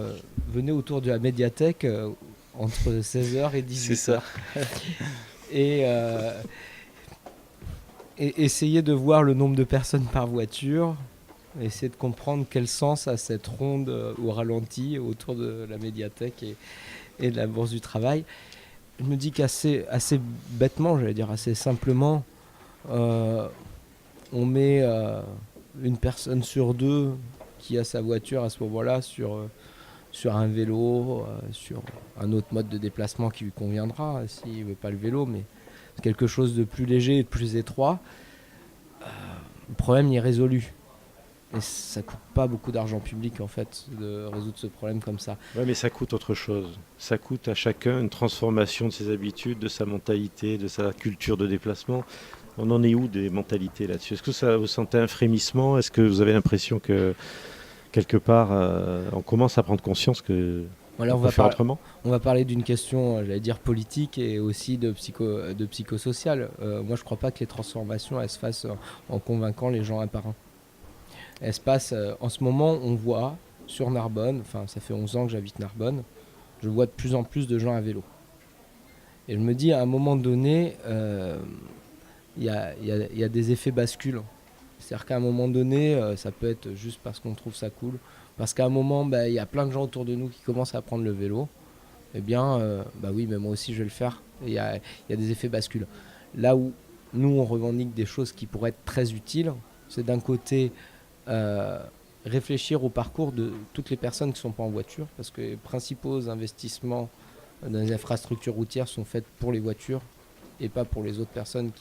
venez autour de la médiathèque entre 16h et 18h. C'est ça. Et essayer de voir le nombre de personnes par voiture, essayer de comprendre quel sens a cette ronde au ralenti autour de la médiathèque et de la Bourse du Travail. Je me dis qu'assez bêtement, j'allais dire assez simplement, on met une personne sur 2 qui a sa voiture à ce moment-là sur un vélo, sur un autre mode de déplacement qui lui conviendra, s'il ne veut pas le vélo, mais quelque chose de plus léger et de plus étroit. Le problème y est résolu. Et ça coûte pas beaucoup d'argent public en fait de résoudre ce problème comme ça. Ouais, mais ça coûte autre chose. Ça coûte à chacun une transformation de ses habitudes, de sa mentalité, de sa culture de déplacement. On en est où des mentalités là-dessus? Est-ce que ça vous sentez un frémissement? Est-ce que vous avez l'impression que quelque part on commence à prendre conscience que Voilà, on peut faire autrement? On va parler d'une question, j'allais dire politique et aussi de psychosocial. Moi, je crois pas que les transformations elles se fassent en convainquant les gens un par un. Elles se passent en ce moment, on voit sur Narbonne, enfin ça fait 11 ans que j'habite Narbonne, je vois de plus en plus de gens à vélo. Et je me dis à un moment donné, il y a des effets bascules. C'est-à-dire qu'à un moment donné, ça peut être juste parce qu'on trouve ça cool, parce qu'à un moment, il y a plein de gens autour de nous qui commencent à prendre le vélo. Eh bien, oui, mais moi aussi je vais le faire. Il y a des effets bascules. Là où nous, on revendique des choses qui pourraient être très utiles, c'est d'un côté réfléchir au parcours de toutes les personnes qui ne sont pas en voiture, parce que les principaux investissements dans les infrastructures routières sont faits pour les voitures et pas pour les autres personnes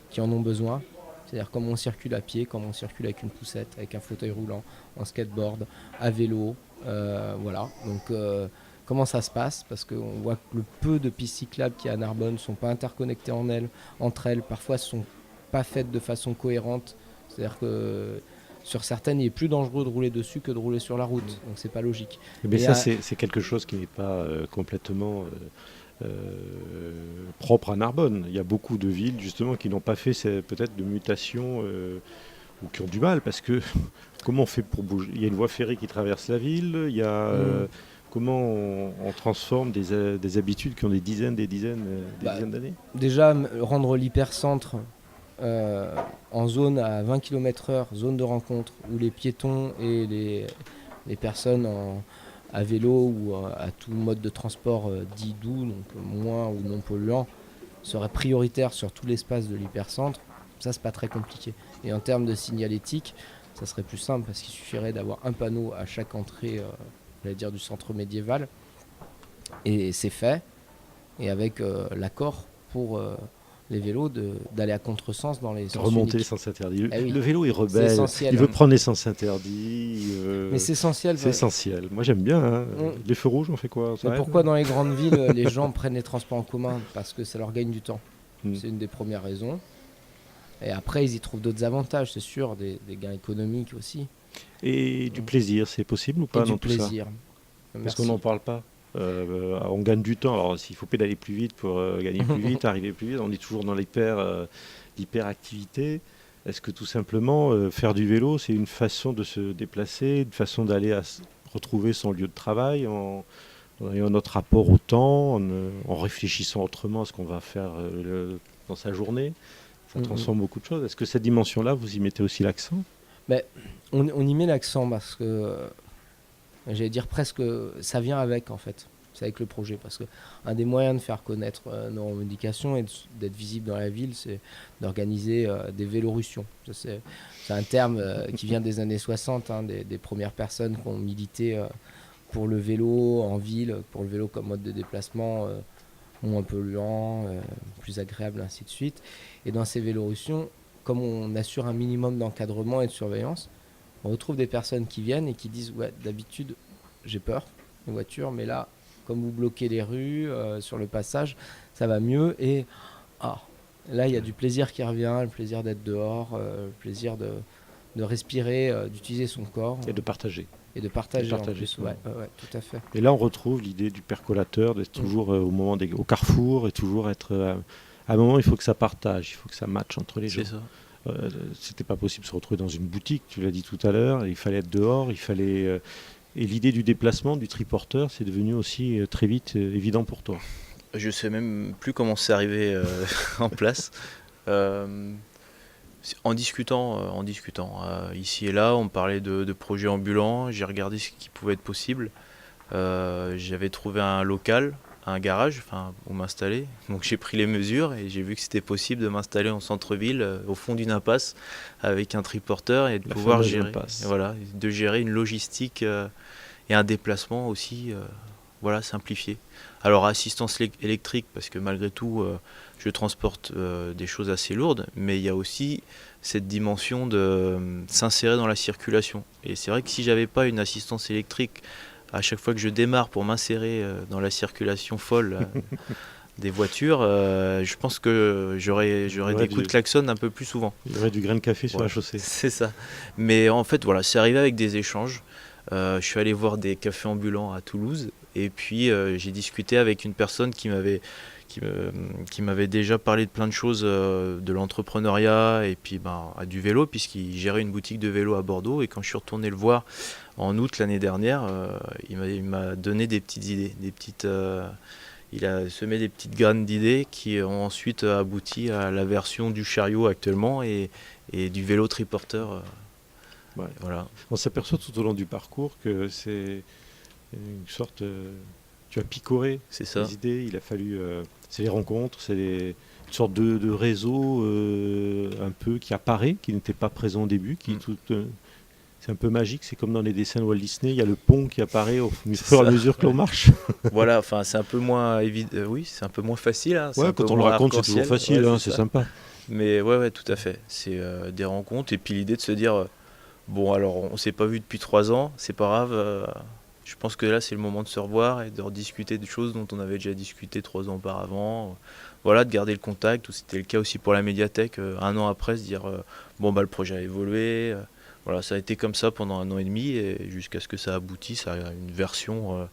qui en ont besoin. C'est-à-dire comment on circule à pied, comment on circule avec une poussette, avec un fauteuil roulant, en skateboard, à vélo, voilà. Donc comment ça se passe? Parce qu'on voit que le peu de pistes cyclables qu'il y a à Narbonne ne sont pas interconnectées entre elles, parfois ne sont pas faites de façon cohérente. C'est-à-dire que sur certaines, il est plus dangereux de rouler dessus que de rouler sur la route, donc c'est pas logique. Mais ça, c'est quelque chose qui n'est pas complètement propre à Narbonne. Il y a beaucoup de villes justement qui n'ont pas fait peut-être de mutation ou qui ont du mal, parce que comment on fait pour bouger? Il y a une voie ferrée qui traverse la ville, il y a comment on transforme des habitudes qui ont des dizaines d'années? Déjà, rendre l'hypercentre en zone à 20 km/h, zone de rencontre, où les piétons et les personnes à vélo ou à tout mode de transport dit doux, donc moins ou non polluant, seraient prioritaires sur tout l'espace de l'hypercentre, ça c'est pas très compliqué. Et en termes de signalétique, ça serait plus simple, parce qu'il suffirait d'avoir un panneau à chaque entrée du centre médiéval, et c'est fait, et avec l'accord pour les vélos d'aller à contresens dans les sens remonter uniques. les sens interdits. Eh oui. Le vélo est rebelle, Essentiel, il veut prendre les sens interdits. Mais c'est essentiel. C'est essentiel. Moi j'aime bien. Hein. Les feux rouges, on fait quoi? Mais pourquoi dans les grandes villes, les gens prennent les transports en commun? Parce que ça leur gagne du temps. C'est une des premières raisons. Et après, ils y trouvent d'autres avantages, c'est sûr, des gains économiques aussi. Et du plaisir, c'est possible ou pas dans tout ça? Du plaisir. Parce qu'on n'en parle pas. On gagne du temps. Alors s'il faut pédaler plus vite pour gagner plus vite, arriver plus vite, on est toujours dans l'hyperactivité. Est-ce que tout simplement faire du vélo, c'est une façon de se déplacer, une façon d'aller retrouver son lieu de travail en ayant notre rapport au temps, en réfléchissant autrement à ce qu'on va faire dans sa journée? Ça transforme beaucoup de choses. Est-ce que cette dimension-là, vous y mettez aussi l'accent? On y met l'accent parce que, j'allais dire presque, ça vient avec en fait. C'est avec le projet, parce que un des moyens de faire connaître nos revendications et d'être visible dans la ville, c'est d'organiser des vélorussions. C'est un terme qui vient des années 60, des premières personnes qui ont milité pour le vélo en ville, pour le vélo comme mode de déplacement moins polluant, plus agréable, ainsi de suite. Et dans ces vélorussions, comme on assure un minimum d'encadrement et de surveillance, on retrouve des personnes qui viennent et qui disent « Ouais, d'habitude, j'ai peur, les voitures, mais là, comme vous bloquez les rues sur le passage, ça va mieux. Et là, il y a du plaisir qui revient, le plaisir d'être dehors, le plaisir de respirer, d'utiliser son corps. Et de partager. Et de partager en plus, ouais, tout à fait. Et là, on retrouve l'idée du percolateur, d'être toujours au carrefour et toujours être... à un moment, il faut que ça partage, il faut que ça matche entre les gens. C'est ça. C'était pas possible de se retrouver dans une boutique, tu l'as dit tout à l'heure, il fallait être dehors, il fallait... Et l'idée du déplacement, du triporteur, c'est devenu aussi très vite évident pour toi. Je sais même plus comment c'est arrivé en place. En discutant ici et là, on parlait de projets ambulants, j'ai regardé ce qui pouvait être possible. J'avais trouvé un local, un garage où m'installer. Donc j'ai pris les mesures et j'ai vu que c'était possible de m'installer en centre-ville, au fond d'une impasse, avec un triporteur et de pouvoir gérer, de gérer une logistique et un déplacement aussi simplifié. Alors assistance électrique, parce que malgré tout je transporte des choses assez lourdes, mais il y a aussi cette dimension de s'insérer dans la circulation. Et c'est vrai que si j'avais pas une assistance électrique à chaque fois que je démarre pour m'insérer dans la circulation folle des voitures, je pense que j'aurais des coups de klaxon un peu plus souvent. Il y aurait du grain de café sur la chaussée. C'est ça. Mais en fait, c'est arrivé avec des échanges. Je suis allé voir des cafés ambulants à Toulouse et puis j'ai discuté avec une personne qui m'avait déjà parlé de plein de choses, de l'entrepreneuriat et puis du vélo, puisqu'il gérait une boutique de vélo à Bordeaux. Et quand je suis retourné le voir en août l'année dernière, il m'a donné des petites idées, il a semé des petites graines d'idées qui ont ensuite abouti à la version du chariot actuellement et du vélo triporteur. Voilà. On s'aperçoit tout au long du parcours que c'est une sorte... tu as picoré des idées, il a fallu... c'est les rencontres, c'est une sorte de réseau un peu qui apparaît, qui n'était pas présent au début, c'est un peu magique, c'est comme dans les dessins de Walt Disney, il y a le pont qui apparaît au fur et à mesure que l'on marche. Voilà, c'est un peu moins évident, c'est un peu moins facile. Quand on le raconte, c'est toujours facile, c'est sympa. Mais tout à fait, c'est des rencontres et puis l'idée de se dire, alors on s'est pas vu depuis 3 ans, c'est pas grave, je pense que là c'est le moment de se revoir et de rediscuter des choses dont on avait déjà discuté 3 ans auparavant. De garder le contact, c'était le cas aussi pour la médiathèque, 1 an après se dire, le projet a évolué. Ça a été comme ça pendant 1 an et demi et jusqu'à ce que ça aboutisse à une version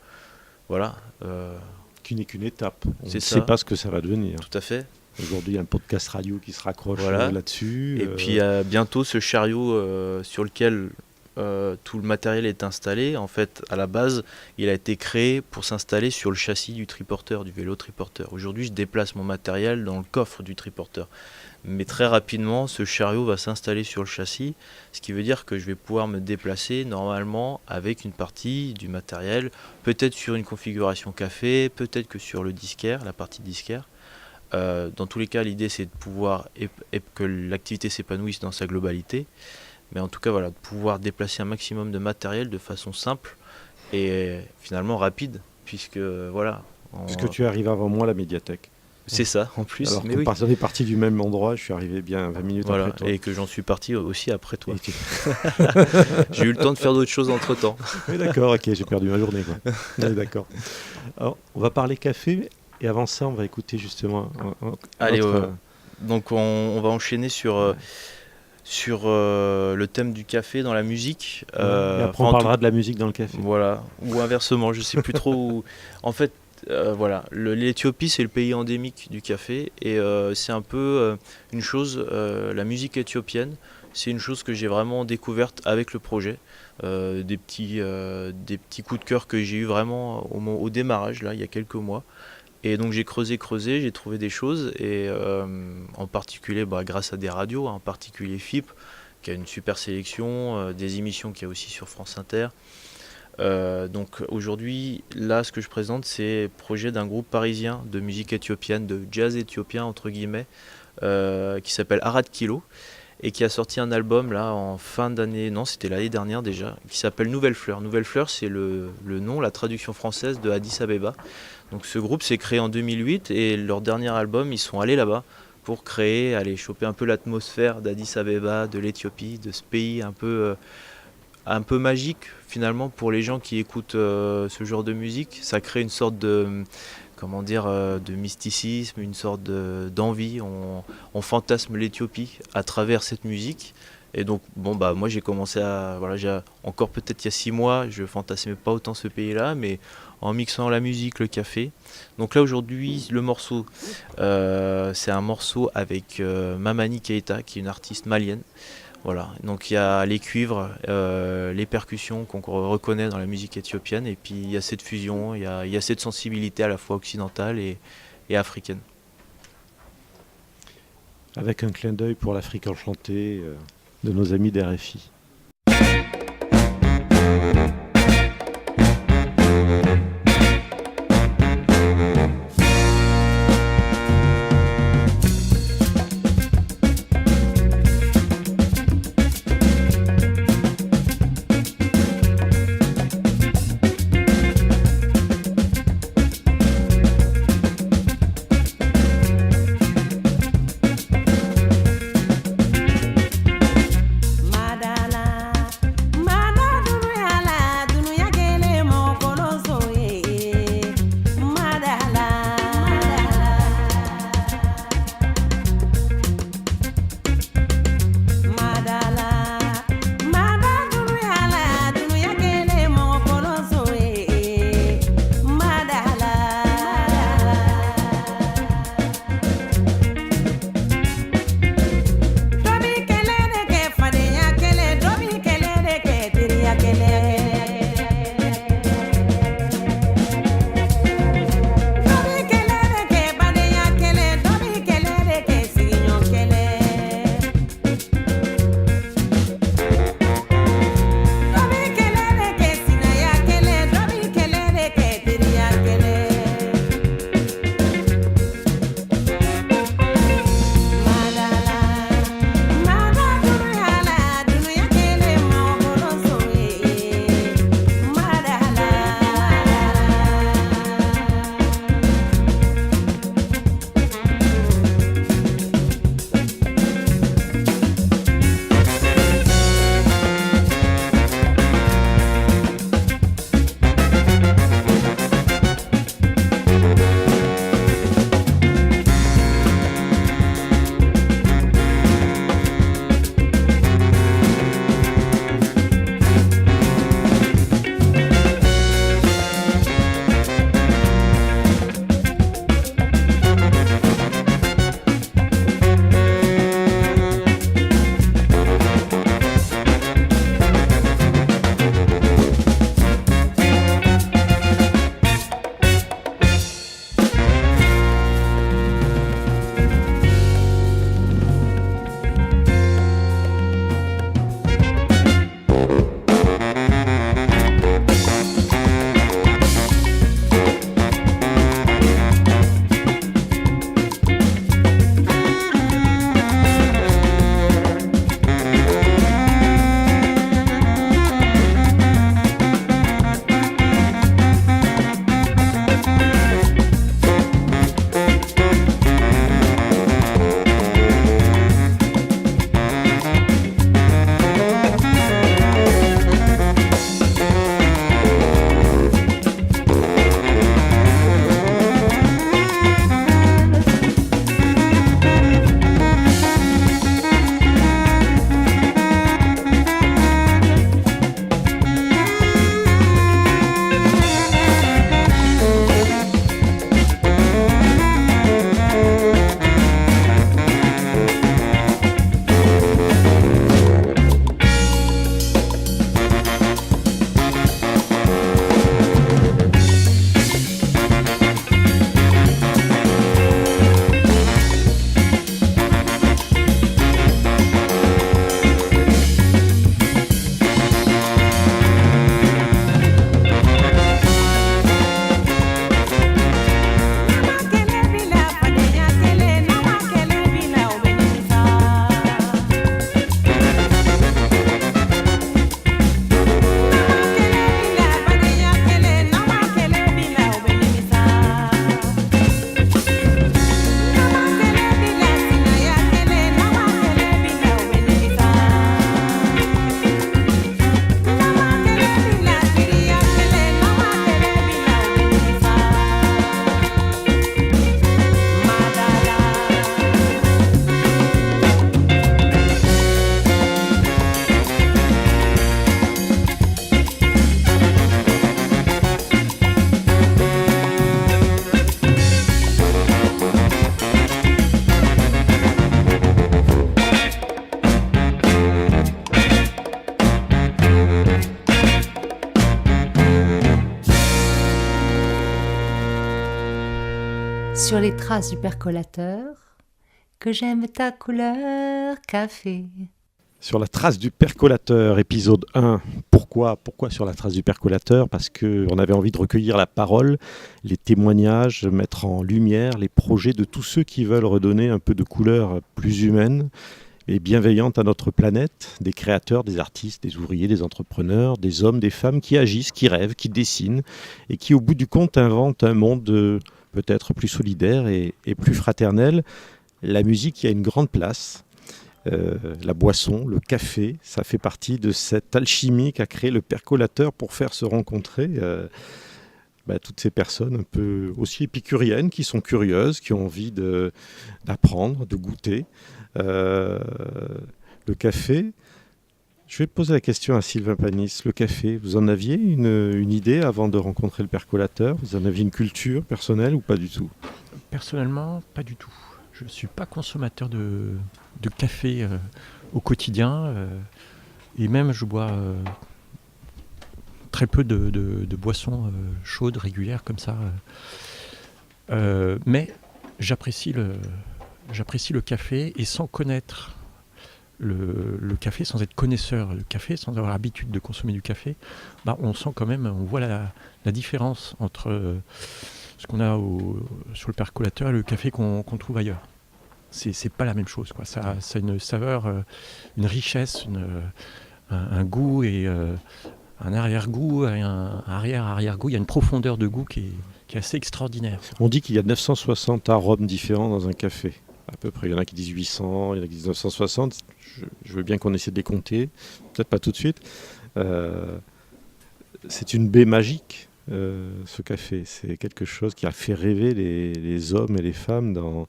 qui n'est qu'une étape. On ne sait pas ce que ça va devenir. Tout à fait. Aujourd'hui, il y a un podcast radio qui se raccroche là-dessus. Et puis bientôt ce chariot sur lequel tout le matériel est installé. En fait, à la base, il a été créé pour s'installer sur le châssis du triporteur, du vélo triporteur. Aujourd'hui, je déplace mon matériel dans le coffre du triporteur. Mais très rapidement, ce chariot va s'installer sur le châssis, ce qui veut dire que je vais pouvoir me déplacer normalement avec une partie du matériel, peut-être sur une configuration café, peut-être que sur le disquaire, la partie disquaire. Dans tous les cas, l'idée c'est de pouvoir que l'activité s'épanouisse dans sa globalité, mais en tout cas de pouvoir déplacer un maximum de matériel de façon simple et finalement rapide, puisque tu arrives avant moi à la médiathèque. C'est ça, en plus. Alors on est parti du même endroit, je suis arrivé bien 20 minutes après toi. Et que j'en suis parti aussi après toi. J'ai eu le temps de faire d'autres choses entre-temps. Oui, d'accord, ok, j'ai perdu ma journée. D'accord. Alors, on va parler café, et avant ça, on va écouter justement... Allez, donc on va enchaîner sur sur le thème du café dans la musique. Et après, enfin, on parlera de la musique dans le café. Voilà, ou inversement, je sais plus trop où. En fait, voilà, l'Éthiopie c'est le pays endémique du café et c'est un peu une chose, la musique éthiopienne, c'est une chose que j'ai vraiment découverte avec le projet. Des petits coups de cœur que j'ai eu vraiment au démarrage, là, il y a quelques mois. Et donc j'ai creusé, j'ai trouvé des choses, et en particulier grâce à des radios, en particulier FIP, qui a une super sélection, des émissions qu'il y a aussi sur France Inter. Donc aujourd'hui, là, ce que je présente, c'est le projet d'un groupe parisien de musique éthiopienne, de jazz éthiopien, entre guillemets, qui s'appelle Arad Kilo, et qui a sorti un album là en fin d'année, non c'était l'année dernière déjà, qui s'appelle Nouvelle Fleur. Nouvelle Fleur, c'est le nom, la traduction française de Addis Abeba. Donc ce groupe s'est créé en 2008 et leur dernier album, ils sont allés là-bas pour aller choper un peu l'atmosphère d'Addis Abeba, de l'Éthiopie, de ce pays un peu magique finalement pour les gens qui écoutent ce genre de musique. Ça crée une sorte de de mysticisme, une sorte d'envie. On fantasme l'Éthiopie à travers cette musique. Et donc, moi j'ai commencé encore peut-être il y a 6 mois, je fantasmais pas autant ce pays-là, mais en mixant la musique, le café. Donc là aujourd'hui, le morceau, c'est un morceau avec Mamani Keita, qui est une artiste malienne. Voilà, donc il y a les cuivres, les percussions qu'on reconnaît dans la musique éthiopienne, et puis il y a cette fusion, il y a cette sensibilité à la fois occidentale et africaine. Avec un clin d'œil pour l'Afrique enchantée de nos amis d'RFI. Madala Sur les traces du percolateur, que j'aime ta couleur café. Sur la trace du percolateur, épisode 1. Pourquoi sur la trace du percolateur ? Parce qu'on avait envie de recueillir la parole, les témoignages, mettre en lumière les projets de tous ceux qui veulent redonner un peu de couleur plus humaine et bienveillante à notre planète, des créateurs, des artistes, des ouvriers, des entrepreneurs, des hommes, des femmes qui agissent, qui rêvent, qui dessinent et qui au bout du compte inventent un monde peut-être plus solidaire et plus fraternel. La musique y a une grande place. La boisson, le café, ça fait partie de cette alchimie qu'a créé le percolateur pour faire se rencontrer toutes ces personnes un peu aussi épicuriennes, qui sont curieuses, qui ont envie d'apprendre, de goûter. Le café, je vais poser la question à Sylvain Panis. Le café, vous en aviez une idée avant de rencontrer le percolateur ? Vous en aviez une culture personnelle ou pas du tout ? Personnellement, pas du tout. Je ne suis pas consommateur de café au quotidien et même je bois très peu de boissons chaudes, régulières comme ça. Mais j'apprécie le café et sans connaître le café, sans être connaisseur du café, sans avoir l'habitude de consommer du café, on sent quand même, on voit la différence entre ce qu'on a sur le percolateur et le café qu'on trouve ailleurs. C'est pas la même chose, quoi. Ça a une saveur, une richesse, un goût et un arrière-goût, un arrière-arrière-goût. Il y a une profondeur de goût qui est assez extraordinaire. On dit qu'il y a 960 arômes différents dans un café. À peu près, il y en a qui disent 800, il y en a qui disent 960. Je veux bien qu'on essaie de les compter, peut-être pas tout de suite. C'est une baie magique, ce café. C'est quelque chose qui a fait rêver les hommes et les femmes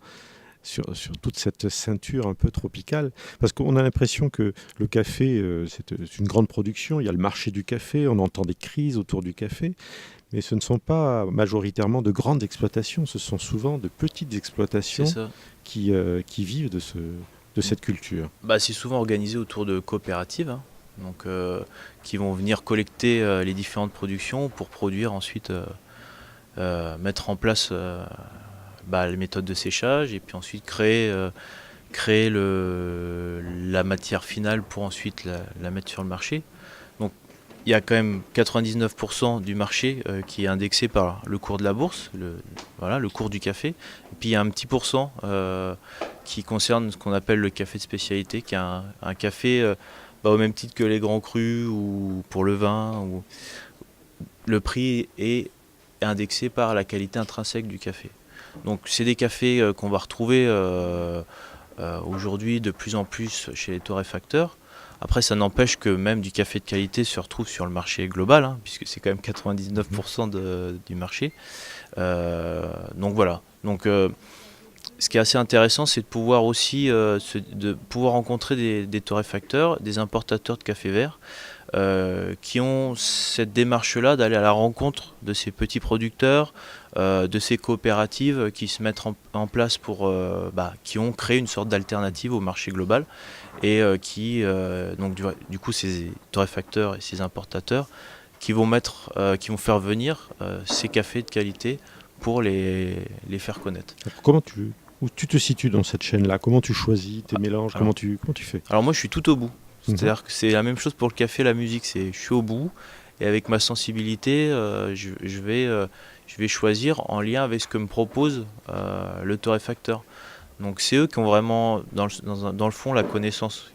sur toute cette ceinture un peu tropicale. Parce qu'on a l'impression que le café, c'est une grande production. Il y a le marché du café, on entend des crises autour du café. Mais ce ne sont pas majoritairement de grandes exploitations. Ce sont souvent de petites exploitations qui vivent de cette culture. C'est souvent organisé autour de coopératives, donc, qui vont venir collecter les différentes productions pour produire ensuite, mettre en place les méthodes de séchage et puis ensuite créer la matière finale pour ensuite la mettre sur le marché. Donc il y a quand même 99% du marché qui est indexé par le cours de la bourse, le cours du café. Et puis il y a un petit pourcent qui concerne ce qu'on appelle le café de spécialité, qui est un café au même titre que les grands crus ou pour le vin. Le prix est indexé par la qualité intrinsèque du café. Donc c'est des cafés qu'on va retrouver aujourd'hui de plus en plus chez les torréfacteurs. Après, ça n'empêche que même du café de qualité se retrouve sur le marché global, puisque c'est quand même 99% du marché. Donc voilà. Donc, ce qui est assez intéressant, c'est de pouvoir aussi pouvoir rencontrer des torréfacteurs, des importateurs de café vert, qui ont cette démarche-là d'aller à la rencontre de ces petits producteurs, de ces coopératives qui se mettent en place qui ont créé une sorte d'alternative au marché global et donc du coup ces torréfacteurs et ces importateurs qui vont faire venir ces cafés de qualité pour les faire connaître. Où tu te situes dans cette chaîne-là ? Comment tu choisis tes mélanges ? Comment tu fais ? Alors moi je suis tout au bout. C'est-à-dire que c'est la même chose pour le café, la musique, je suis au bout et avec ma sensibilité, je vais choisir en lien avec ce que me propose le torréfacteur. Donc c'est eux qui ont vraiment, dans le fond, la connaissance.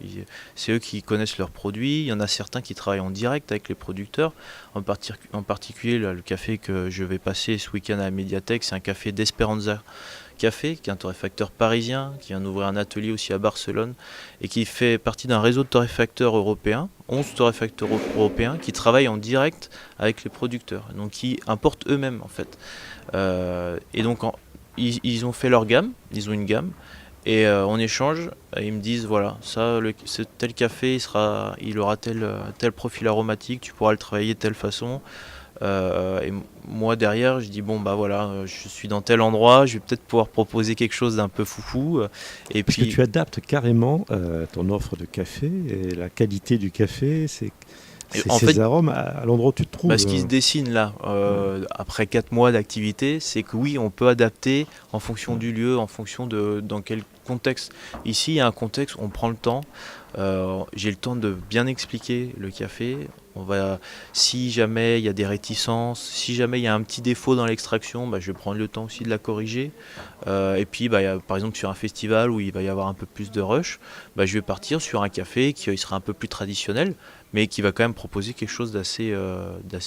C'est eux qui connaissent leurs produits. Il y en a certains qui travaillent en direct avec les producteurs. En particulier, le café que je vais passer ce week-end à la médiathèque, c'est un café d'Esperanza Café, qui est un torréfacteur parisien, qui vient d'ouvrir un atelier aussi à Barcelone, et qui fait partie d'un réseau de torréfacteurs européens, 11 torréfacteurs européens, qui travaillent en direct avec les producteurs, donc qui importent eux-mêmes en fait. Et donc ils ont fait leur gamme, ils ont une gamme, et on échange, et ils me disent voilà, tel café il aura tel profil aromatique, tu pourras le travailler de telle façon. Et moi derrière je dis je suis dans tel endroit, je vais peut-être pouvoir proposer quelque chose d'un peu foufou. Parce que tu adaptes carrément ton offre de café et la qualité du café, ces arômes à l'endroit où tu te trouves. Ce qui se dessine là, après 4 mois d'activité, c'est que oui, on peut adapter en fonction du lieu, en fonction de dans quel contexte. Ici, il y a un contexte, on prend le temps. J'ai le temps de bien expliquer le café. Si jamais il y a des réticences, si jamais il y a un petit défaut dans l'extraction, je vais prendre le temps aussi de la corriger. Et puis, par exemple, sur un festival où il va y avoir un peu plus de rush, je vais partir sur un café qui sera un peu plus traditionnel, mais qui va quand même proposer quelque chose d'assez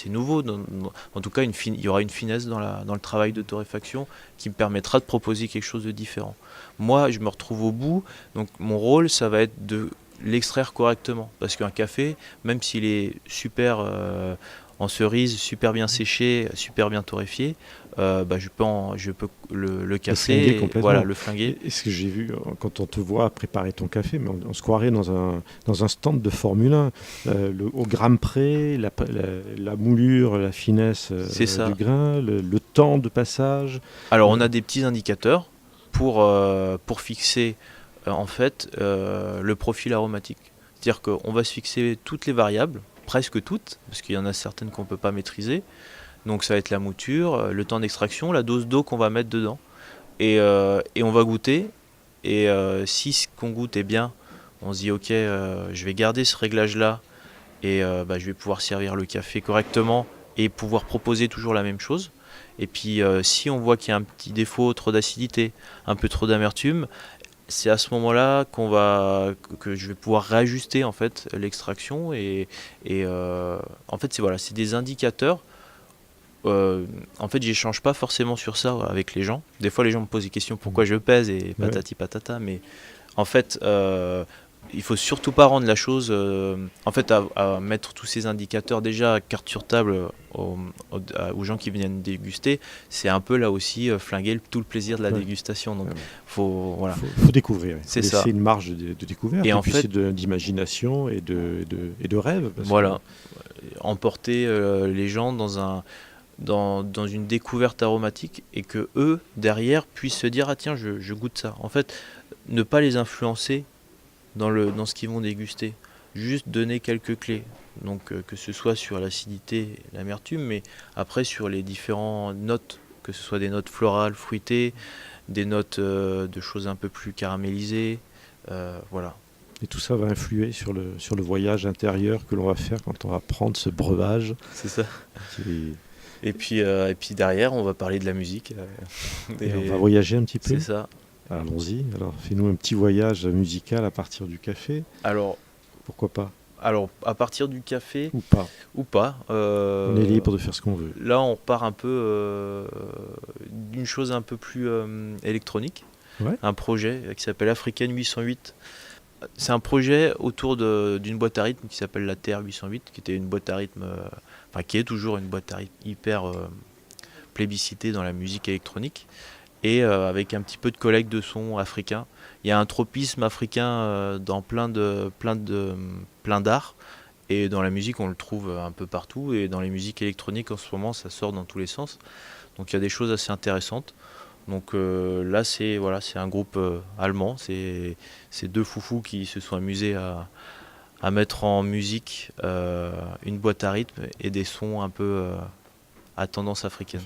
nouveau. En tout cas, il y aura une finesse dans le travail de torréfaction qui me permettra de proposer quelque chose de différent. Moi, je me retrouve au bout, donc mon rôle, ça va être de l'extraire correctement, parce qu'un café, même s'il est super en cerise, super bien séché, super bien torréfié, je peux le casser, le flinguer. Et ce que j'ai vu quand on te voit préparer ton café, mais on se croirait dans un stand de Formule 1, au gramme près, la moulure, la finesse du grain, le temps de passage. Alors on a des petits indicateurs pour fixer en fait le profil aromatique. C'est-à-dire qu'on va se fixer toutes les variables, presque toutes, parce qu'il y en a certaines qu'on ne peut pas maîtriser. Donc ça va être la mouture, le temps d'extraction, la dose d'eau qu'on va mettre dedans. Et on va goûter. Et si ce qu'on goûte est bien, on se dit ok, je vais garder ce réglage-là et je vais pouvoir servir le café correctement et pouvoir proposer toujours la même chose. Et puis si on voit qu'il y a un petit défaut, trop d'acidité, un peu trop d'amertume, c'est à ce moment-là que je vais pouvoir réajuster en fait l'extraction et en fait c'est des indicateurs. En fait, j'échange pas forcément sur ça avec les gens. Des fois, les gens me posent des questions pourquoi je pèse et patati patata, mais en fait, il faut surtout pas rendre la chose. En fait, à mettre tous ces indicateurs déjà à carte sur table aux gens qui viennent déguster, c'est un peu là aussi flinguer tout le plaisir de la dégustation. Donc, faut découvrir. C'est laisser ça. Une marge de découverte et puis c'est d'imagination et de rêve. Voilà, emporter les gens dans une découverte aromatique et que eux derrière puissent se dire tiens je goûte ça. En fait, ne pas les influencer dans ce qu'ils vont déguster, juste donner quelques clés, donc que ce soit sur l'acidité, l'amertume, mais après sur les différentes notes, que ce soit des notes florales, fruitées, des notes de choses un peu plus caramélisées, voilà. Et tout ça va influer sur le voyage intérieur que l'on va faire quand on va prendre ce breuvage. C'est ça. Et puis derrière, on va parler de la musique. Et on va voyager un petit peu. C'est ça. Allons-y. Alors, fais-nous un petit voyage musical à partir du café. Alors, pourquoi pas ? Alors, à partir du café ou pas. On est libre de faire ce qu'on veut. Là, on part un peu d'une chose un peu plus électronique. Ouais. Un projet qui s'appelle African 808. C'est un projet autour d'une boîte à rythme qui s'appelle la TR-808, qui était une boîte à rythme, qui est toujours une boîte à rythme hyper plébiscitée dans la musique électronique, et avec un petit peu de collecte de sons africains. Il y a un tropisme africain dans plein d'arts, et dans la musique on le trouve un peu partout, et dans les musiques électroniques en ce moment ça sort dans tous les sens. Donc il y a des choses assez intéressantes. Donc là c'est un groupe allemand, c'est deux foufous qui se sont amusés à mettre en musique une boîte à rythme et des sons un peu à tendance africaine.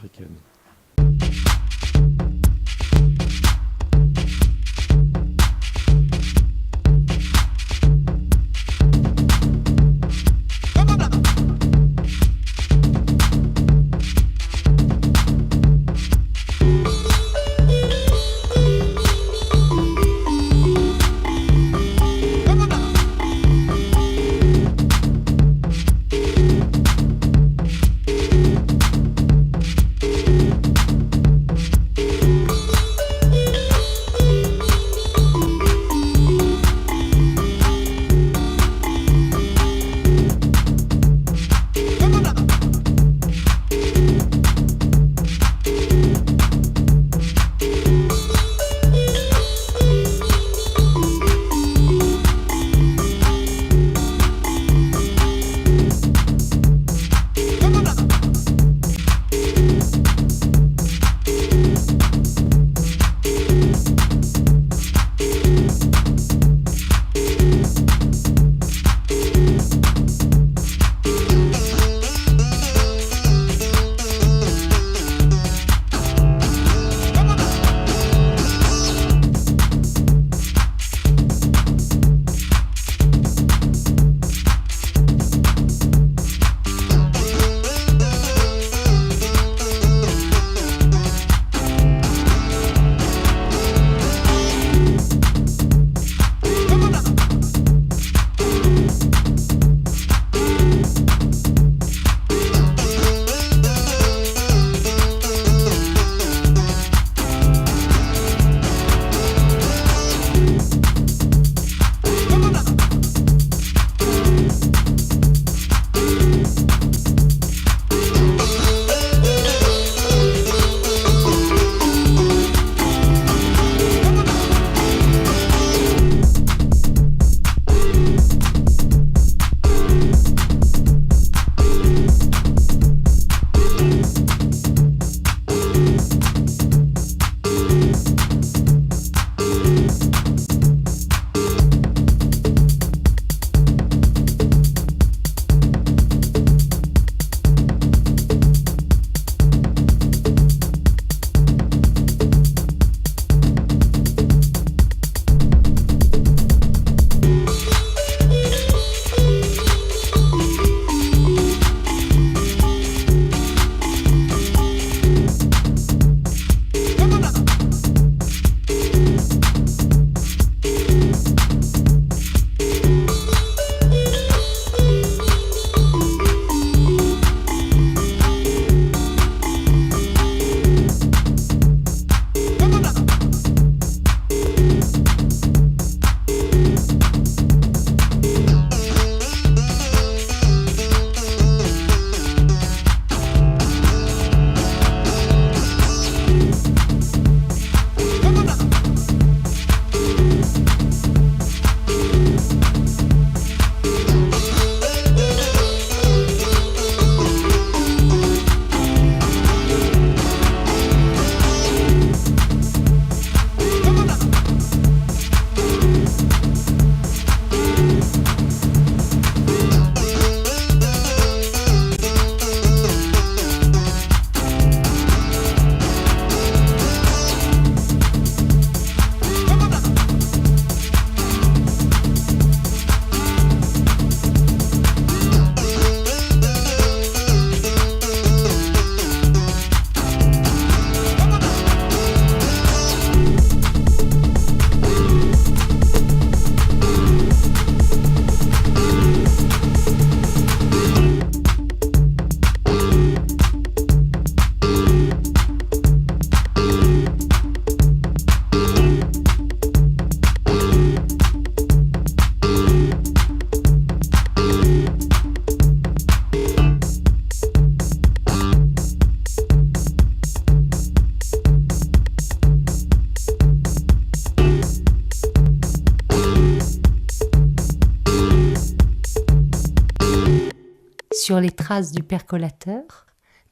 Sur les traces du percolateur,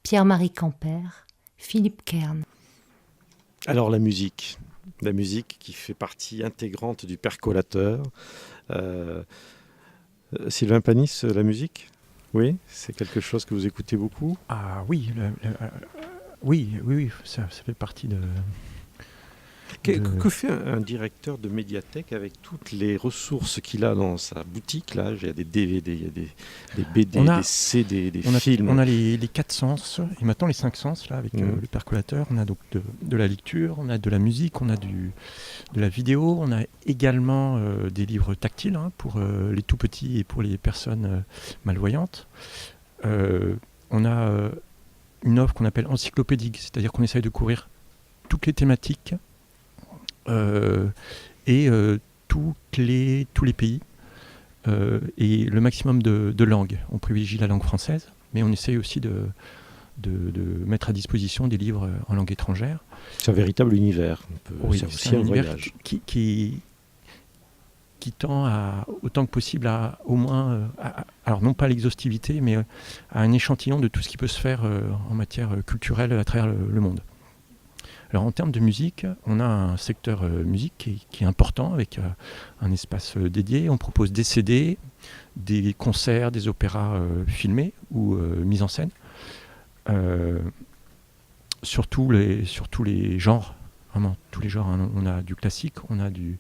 Pierre-Marie Camper, Philippe Kern. Alors la musique qui fait partie intégrante du percolateur. Sylvain Panis, la musique, oui, c'est quelque chose que vous écoutez beaucoup? Ah oui, oui, ça fait partie de... Que fait un directeur de médiathèque avec toutes les ressources qu'il a dans sa boutique là? Il y a des DVD, il y a des BD, des CD, des films. On a les 4 sens et maintenant les 5 sens là avec le percolateur. On a donc de la lecture, on a de la musique, on a de la vidéo, on a également des livres tactiles pour les tout petits et pour les personnes malvoyantes. On a une offre qu'on appelle encyclopédique, c'est-à-dire qu'on essaye de couvrir toutes les thématiques et tous les pays et le maximum de langues. On privilégie la langue française, mais on essaye aussi de mettre à disposition des livres en langue étrangère. C'est un véritable univers. Oui, c'est c'est aussi un un univers voyage. qui tend autant que possible à au moins, alors non pas l'exhaustivité, mais à un échantillon de tout ce qui peut se faire en matière culturelle à travers le monde. Alors en termes de musique, on a un secteur musique qui est important avec un espace dédié. On propose des CD, des concerts, des opéras filmés ou mis en scène. Sur tous les genres, vraiment tous les genres. On a du classique, on a de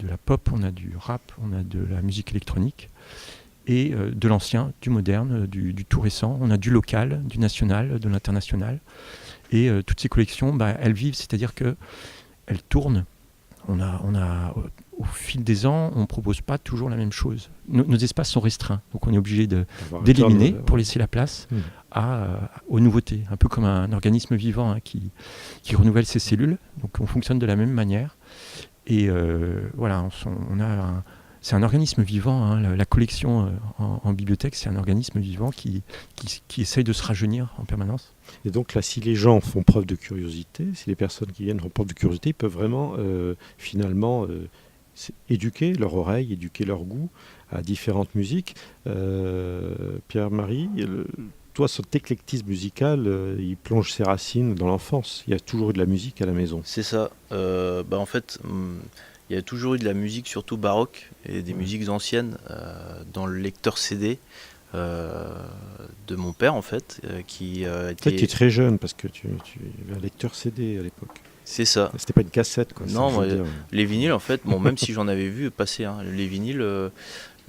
la pop, on a du rap, on a de la musique électronique et de l'ancien, du moderne, du tout récent. On a du local, du national, de l'international. Et toutes ces collections, elles vivent, c'est-à-dire qu'elles tournent. On a au fil des ans, on ne propose pas toujours la même chose. Nos espaces sont restreints, donc on est obligé d'éliminer pour laisser la place aux nouveautés. Un peu comme un organisme vivant qui renouvelle ses cellules. Donc on fonctionne de la même manière. Et voilà, c'est un organisme vivant. La collection en bibliothèque, c'est un organisme vivant qui essaye de se rajeunir en permanence. Et donc là, si les gens font preuve de curiosité, si les personnes qui viennent font preuve de curiosité, ils peuvent vraiment finalement éduquer leur oreille, éduquer leur goût à différentes musiques. Pierre-Marie, toi, cet éclectisme musical, il plonge ses racines dans l'enfance. Il y a toujours eu de la musique à la maison. C'est ça. En fait, il y a toujours eu de la musique, surtout baroque, et des musiques anciennes dans le lecteur CD de mon père, en fait, qui était... Tu es très jeune, parce que tu avais un lecteur CD à l'époque. C'est ça. C'était pas une cassette, quoi. Non, les vinyles, en fait, même si j'en avais vu passer, les vinyles,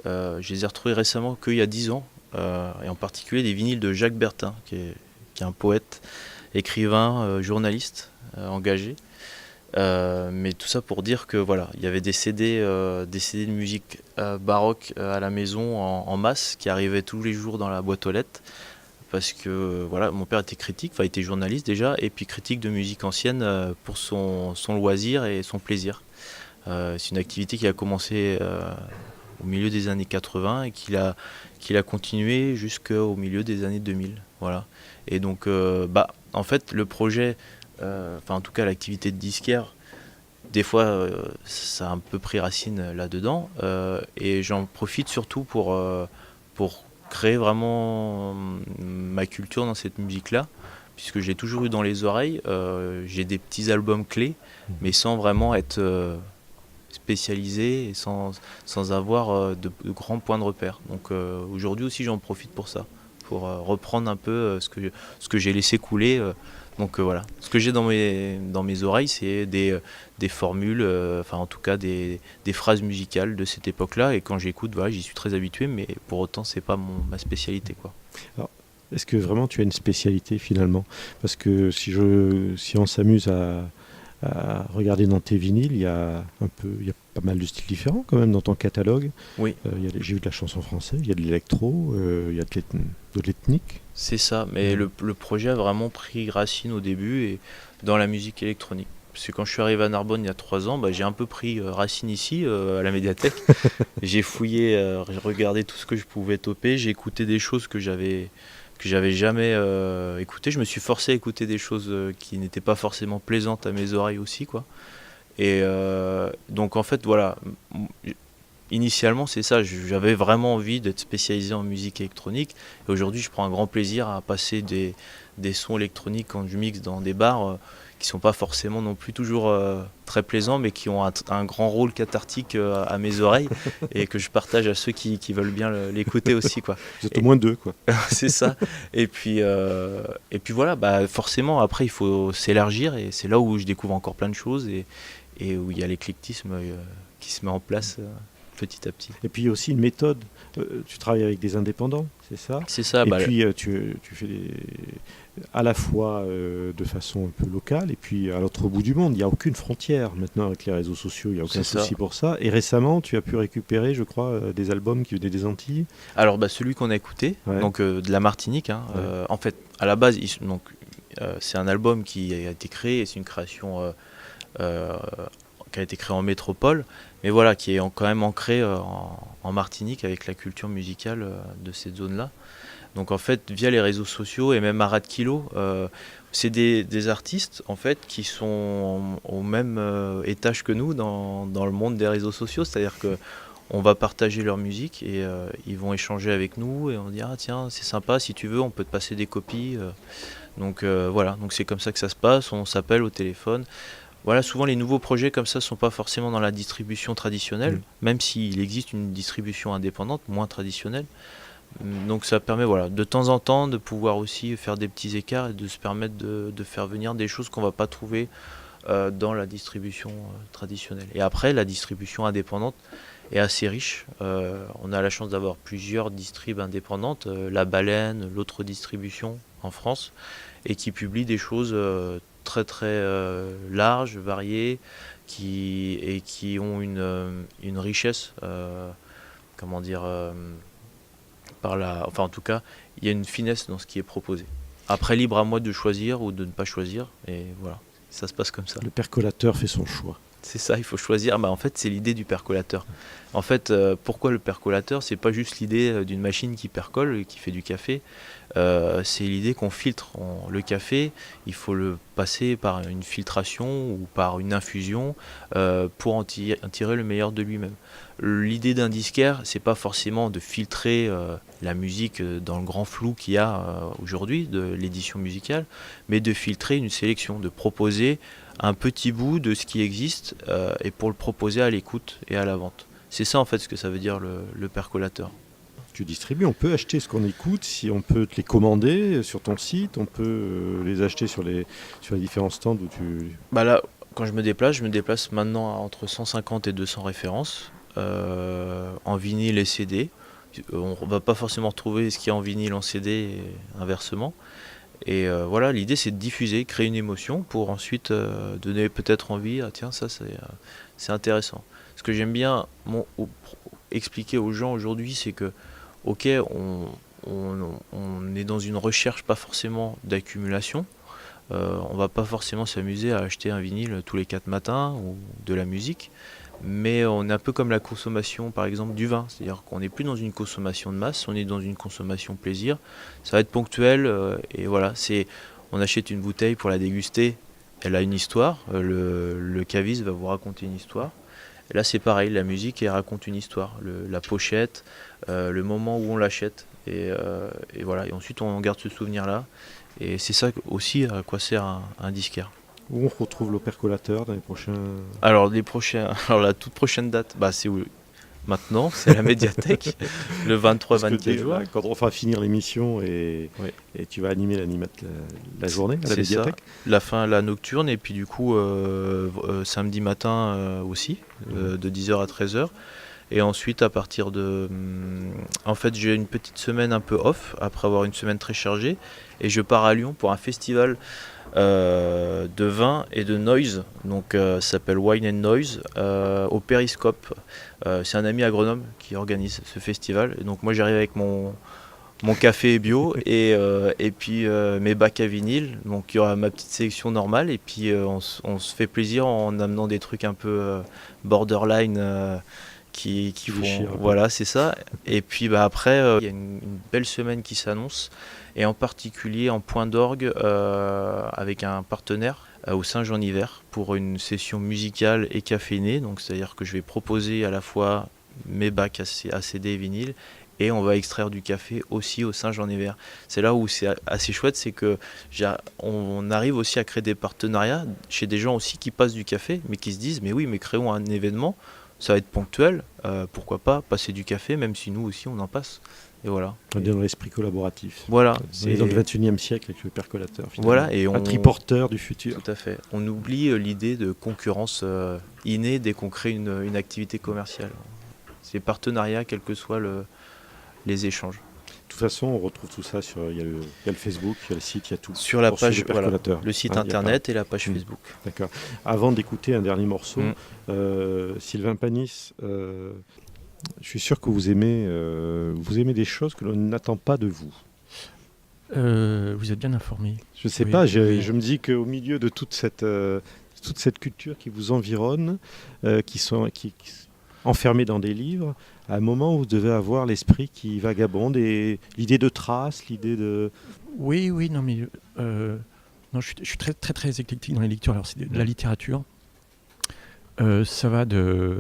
je les ai retrouvés récemment qu'il y a 10 ans, et en particulier des vinyles de Jacques Bertin, qui est un poète, écrivain, journaliste engagé. Mais tout ça pour dire que voilà, il y avait des CD de musique baroque à la maison en masse qui arrivaient tous les jours dans la boîte aux lettres. Parce que voilà, mon père était critique, il était journaliste déjà, et puis critique de musique ancienne pour son loisir et son plaisir. C'est une activité qui a commencé au milieu des années 80 et qu'il a continué jusqu'au milieu des années 2000. Voilà. Et donc, en fait, le projet, en tout cas l'activité de disquaire, des fois, ça a un peu pris racine là-dedans. Et j'en profite surtout pour créer vraiment ma culture dans cette musique-là, puisque j'ai toujours eu dans les oreilles. J'ai des petits albums clés, mais sans vraiment être spécialisé et sans avoir de grands points de repère. Donc aujourd'hui aussi, j'en profite pour ça, pour reprendre un peu ce que j'ai laissé couler. Donc voilà, ce que j'ai dans mes oreilles, c'est des formules, en tout cas des phrases musicales de cette époque-là. Et quand j'écoute, voilà, j'y suis très habitué, mais pour autant, c'est pas ma spécialité, quoi. Alors, est-ce que vraiment tu as une spécialité finalement? Parce que si on s'amuse à regarder dans tes vinyles, il y a pas mal de styles différents quand même dans ton catalogue. Oui. J'ai eu de la chanson française, il y a de l'électro, il y a de l'ethnique. C'est ça, mais le projet a vraiment pris racine au début et dans la musique électronique. Parce que quand je suis arrivé à Narbonne il y a 3 ans, j'ai un peu pris racine ici, à la médiathèque. J'ai fouillé, regardé tout ce que je pouvais toper, j'ai écouté des choses que j'avais jamais écoutées. Je me suis forcé à écouter des choses qui n'étaient pas forcément plaisantes à mes oreilles aussi, quoi. Et donc en fait, voilà, initialement, c'est ça. J'avais vraiment envie d'être spécialisé en musique électronique. Et aujourd'hui, je prends un grand plaisir à passer des sons électroniques quand je mixe dans des bars qui sont pas forcément non plus toujours très plaisants, mais qui ont un grand rôle cathartique à mes oreilles et que je partage à ceux qui veulent bien l'écouter aussi, quoi. Vous êtes au moins deux, quoi. C'est ça. Et puis voilà, bah, forcément, après, il faut s'élargir et c'est là où je découvre encore plein de choses et où il y a l'éclectisme qui se met en place petit à petit. Et puis il y a aussi une méthode. Tu travailles avec des indépendants, c'est ça? C'est ça. Et Bah, puis tu fais à la fois de façon un peu locale et puis à l'autre bout du monde. Il n'y a aucune frontière maintenant avec les réseaux sociaux, il n'y a aucun C'est souci ça. pour ça. Et récemment, tu as pu récupérer, je crois, des albums qui venaient des Antilles. Alors bah, celui qu'on a écouté, Ouais. donc de la Martinique, hein, Ouais. en fait, à la base, c'est un album qui a été créé, et c'est une création qui a été créée en métropole, mais voilà, qui est quand même ancré en Martinique avec la culture musicale de cette zone-là. Donc en fait, via les réseaux sociaux et même Arad Kilo, c'est des artistes en fait qui sont au même étage que nous dans le monde des réseaux sociaux, c'est-à-dire que on va partager leur musique et ils vont échanger avec nous et on dit ah tiens c'est sympa, si tu veux on peut te passer des copies. Donc voilà, donc c'est comme ça que ça se passe, on s'appelle au téléphone. Voilà, souvent les nouveaux projets comme ça sont pas forcément dans la distribution traditionnelle, même s'il existe une distribution indépendante, moins traditionnelle. Donc ça permet voilà, de temps en temps de pouvoir aussi faire des petits écarts et de se permettre de faire venir des choses qu'on va pas trouver dans la distribution traditionnelle. Et après, la distribution indépendante est assez riche. On a la chance d'avoir plusieurs distribs indépendantes, La Baleine, l'autre distribution en France, et qui publient des choses très très larges, variées, et qui ont une richesse, comment dire, enfin en tout cas, il y a une finesse dans ce qui est proposé. Après, libre à moi de choisir ou de ne pas choisir, et voilà, ça se passe comme ça. Le percolateur fait son choix. C'est ça, il faut choisir. Bah, en fait, c'est l'idée du percolateur. En fait, pourquoi le percolateur? C'est pas juste l'idée d'une machine qui percole et qui fait du café. C'est l'idée qu'on filtre le café. Il faut le passer par une filtration ou par une infusion pour en tirer le meilleur de lui-même. L'idée d'un disquaire, c'est pas forcément de filtrer la musique dans le grand flou qu'il y a aujourd'hui de l'édition musicale, mais de filtrer une sélection, de proposer un petit bout de ce qui existe et pour le proposer à l'écoute et à la vente. C'est ça en fait ce que ça veut dire le percolateur. Tu distribues, on peut acheter ce qu'on écoute, si on peut te les commander sur ton site, on peut les acheter sur les différents stands où tu... Bah là, quand je me déplace maintenant à entre 150 et 200 références en vinyle et CD. On va pas forcément retrouver ce qu'il y a en vinyle en CD et inversement. Et voilà, l'idée c'est de diffuser, créer une émotion pour ensuite donner peut-être envie, ah tiens ça c'est intéressant. Ce que j'aime bien expliquer aux gens aujourd'hui, c'est que ok, on est dans une recherche pas forcément d'accumulation, on va pas forcément s'amuser à acheter un vinyle tous les 4 matins ou de la musique, mais on est un peu comme la consommation par exemple du vin, c'est-à-dire qu'on n'est plus dans une consommation de masse, on est dans une consommation plaisir, ça va être ponctuel et voilà, on achète une bouteille pour la déguster, elle a une histoire, le caviste va vous raconter une histoire. Et là c'est pareil, la musique elle raconte une histoire, la pochette, le moment où on l'achète et voilà, et ensuite on garde ce souvenir là et c'est ça aussi à quoi sert un disquaire. Où on retrouve le percolateur dans les prochains... Alors la toute prochaine date, bah c'est maintenant, c'est la médiathèque, le 23-24 juin. Quand on fera finir l'émission et tu vas animer la journée à la médiathèque. Ça, la nocturne et puis du coup samedi matin aussi, de 10h à 13h. Et ensuite à partir de... En fait j'ai une petite semaine un peu off, après avoir une semaine très chargée, et je pars à Lyon pour un festival de vin et de noise, donc ça s'appelle Wine and Noise au Périscope. C'est un ami agronome qui organise ce festival, et donc moi j'arrive avec mon café bio et puis mes bacs à vinyle, donc il y aura ma petite sélection normale et puis on se fait plaisir en amenant des trucs un peu borderline qui font... Voilà, c'est ça. Et puis bah, après il y a une belle semaine qui s'annonce, et en particulier en point d'orgue avec un partenaire au Saint-Jean-Hiver pour une session musicale et caféinée. Donc c'est-à-dire que je vais proposer à la fois mes bacs à CD et vinyle, et on va extraire du café aussi au Saint-Jean-Nevers. C'est là où c'est assez chouette, c'est que on arrive aussi à créer des partenariats chez des gens aussi qui passent du café, mais qui se disent mais oui, mais créons un événement, ça va être ponctuel, pourquoi pas passer du café, même si nous aussi on en passe. Et voilà. On est dans l'esprit collaboratif. Voilà. On est dans le 21e siècle avec le percolateur. Finalement. Voilà, et un triporteur du futur. Tout à fait. On oublie l'idée de concurrence innée dès qu'on crée une activité commerciale. C'est partenariat, quels que soient les échanges. De toute façon, on retrouve tout ça il y a le Facebook, il y a le site, il y a tout. Sur la page, voilà, le site internet et la page Facebook. D'accord. Avant d'écouter un dernier morceau, Sylvain Panis, je suis sûr que vous aimez des choses que l'on n'attend pas de vous. Vous êtes bien informé. Je ne sais pas, je me dis qu'au milieu de toute cette culture qui vous environne, qui enfermés dans des livres, à un moment où vous devez avoir l'esprit qui vagabonde et l'idée de trace, l'idée de... Oui, non, mais non, je suis très, très, très éclectique dans les lectures. Alors, c'est de la littérature. Ça va de...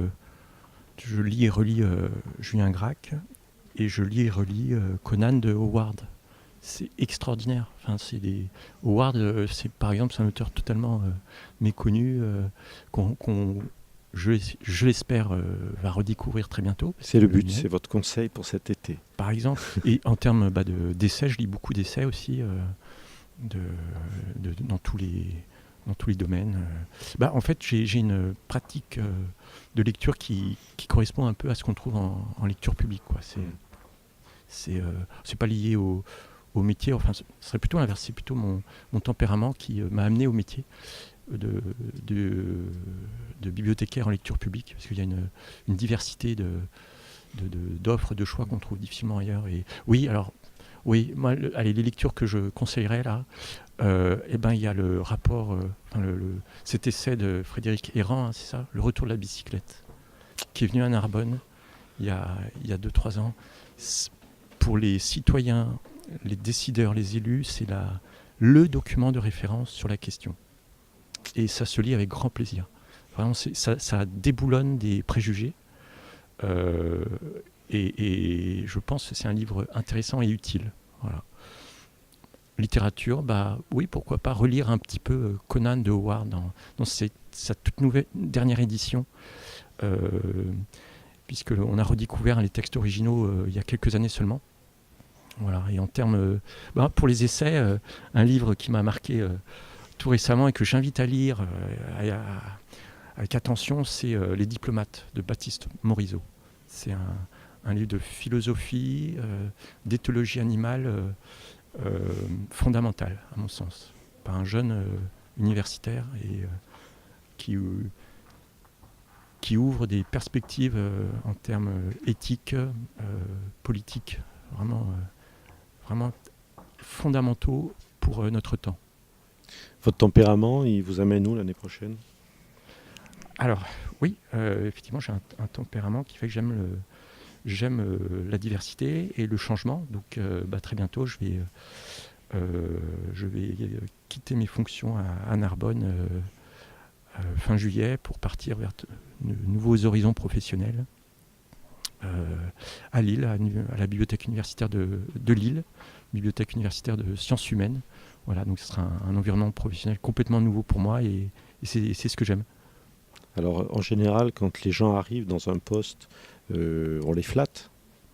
Je lis et relis Julien Gracq et je lis et relis Conan de Howard. C'est extraordinaire. Enfin, Howard, par exemple, c'est un auteur totalement méconnu qu'on je l'espère, va redécouvrir très bientôt. C'est le but, c'est votre conseil pour cet été. Par exemple, et en termes d'essais, je lis beaucoup d'essais aussi dans tous les domaines. En fait, j'ai une pratique de lecture qui correspond un peu à ce qu'on trouve en lecture publique, quoi. C'est pas lié au métier, enfin, ce serait plutôt l'inverse, c'est plutôt mon tempérament qui m'a amené au métier de bibliothécaire en lecture publique, parce qu'il y a une diversité d'offres, de choix qu'on trouve difficilement ailleurs. Et moi, les lectures que je conseillerais là, il y a le rapport, cet essai de Frédéric Errand, c'est ça, Le Retour de la bicyclette, qui est venu à Narbonne il y a 2-3 ans. Pour les citoyens, les décideurs, les élus, c'est le document de référence sur la question. Et ça se lit avec grand plaisir. Vraiment, ça déboulonne des préjugés. Et je pense que c'est un livre intéressant et utile. Voilà. Littérature, oui, pourquoi pas relire un petit peu Conan de Howard dans sa toute dernière édition, puisqu'on a redécouvert les textes originaux il y a quelques années seulement. Voilà. Et en termes, pour les essais, un livre qui m'a marqué tout récemment et que j'invite à lire avec attention, c'est Les Diplomates de Baptiste Morisot. C'est un livre de philosophie, d'éthologie animale fondamentale, à mon sens, par un jeune universitaire et qui ouvre des perspectives en termes éthiques, politiques, vraiment fondamentaux pour notre temps. Votre tempérament, il vous amène où l'année prochaine ? Alors, oui, effectivement, j'ai un tempérament qui fait que j'aime la diversité et le changement. Donc, très bientôt, je vais quitter mes fonctions à Narbonne fin juillet pour partir vers de nouveaux horizons professionnels. À Lille, à la bibliothèque universitaire de Lille, bibliothèque universitaire de sciences humaines. Voilà, donc ce sera un environnement professionnel complètement nouveau pour moi et c'est ce que j'aime. Alors en général, quand les gens arrivent dans un poste, on les flatte,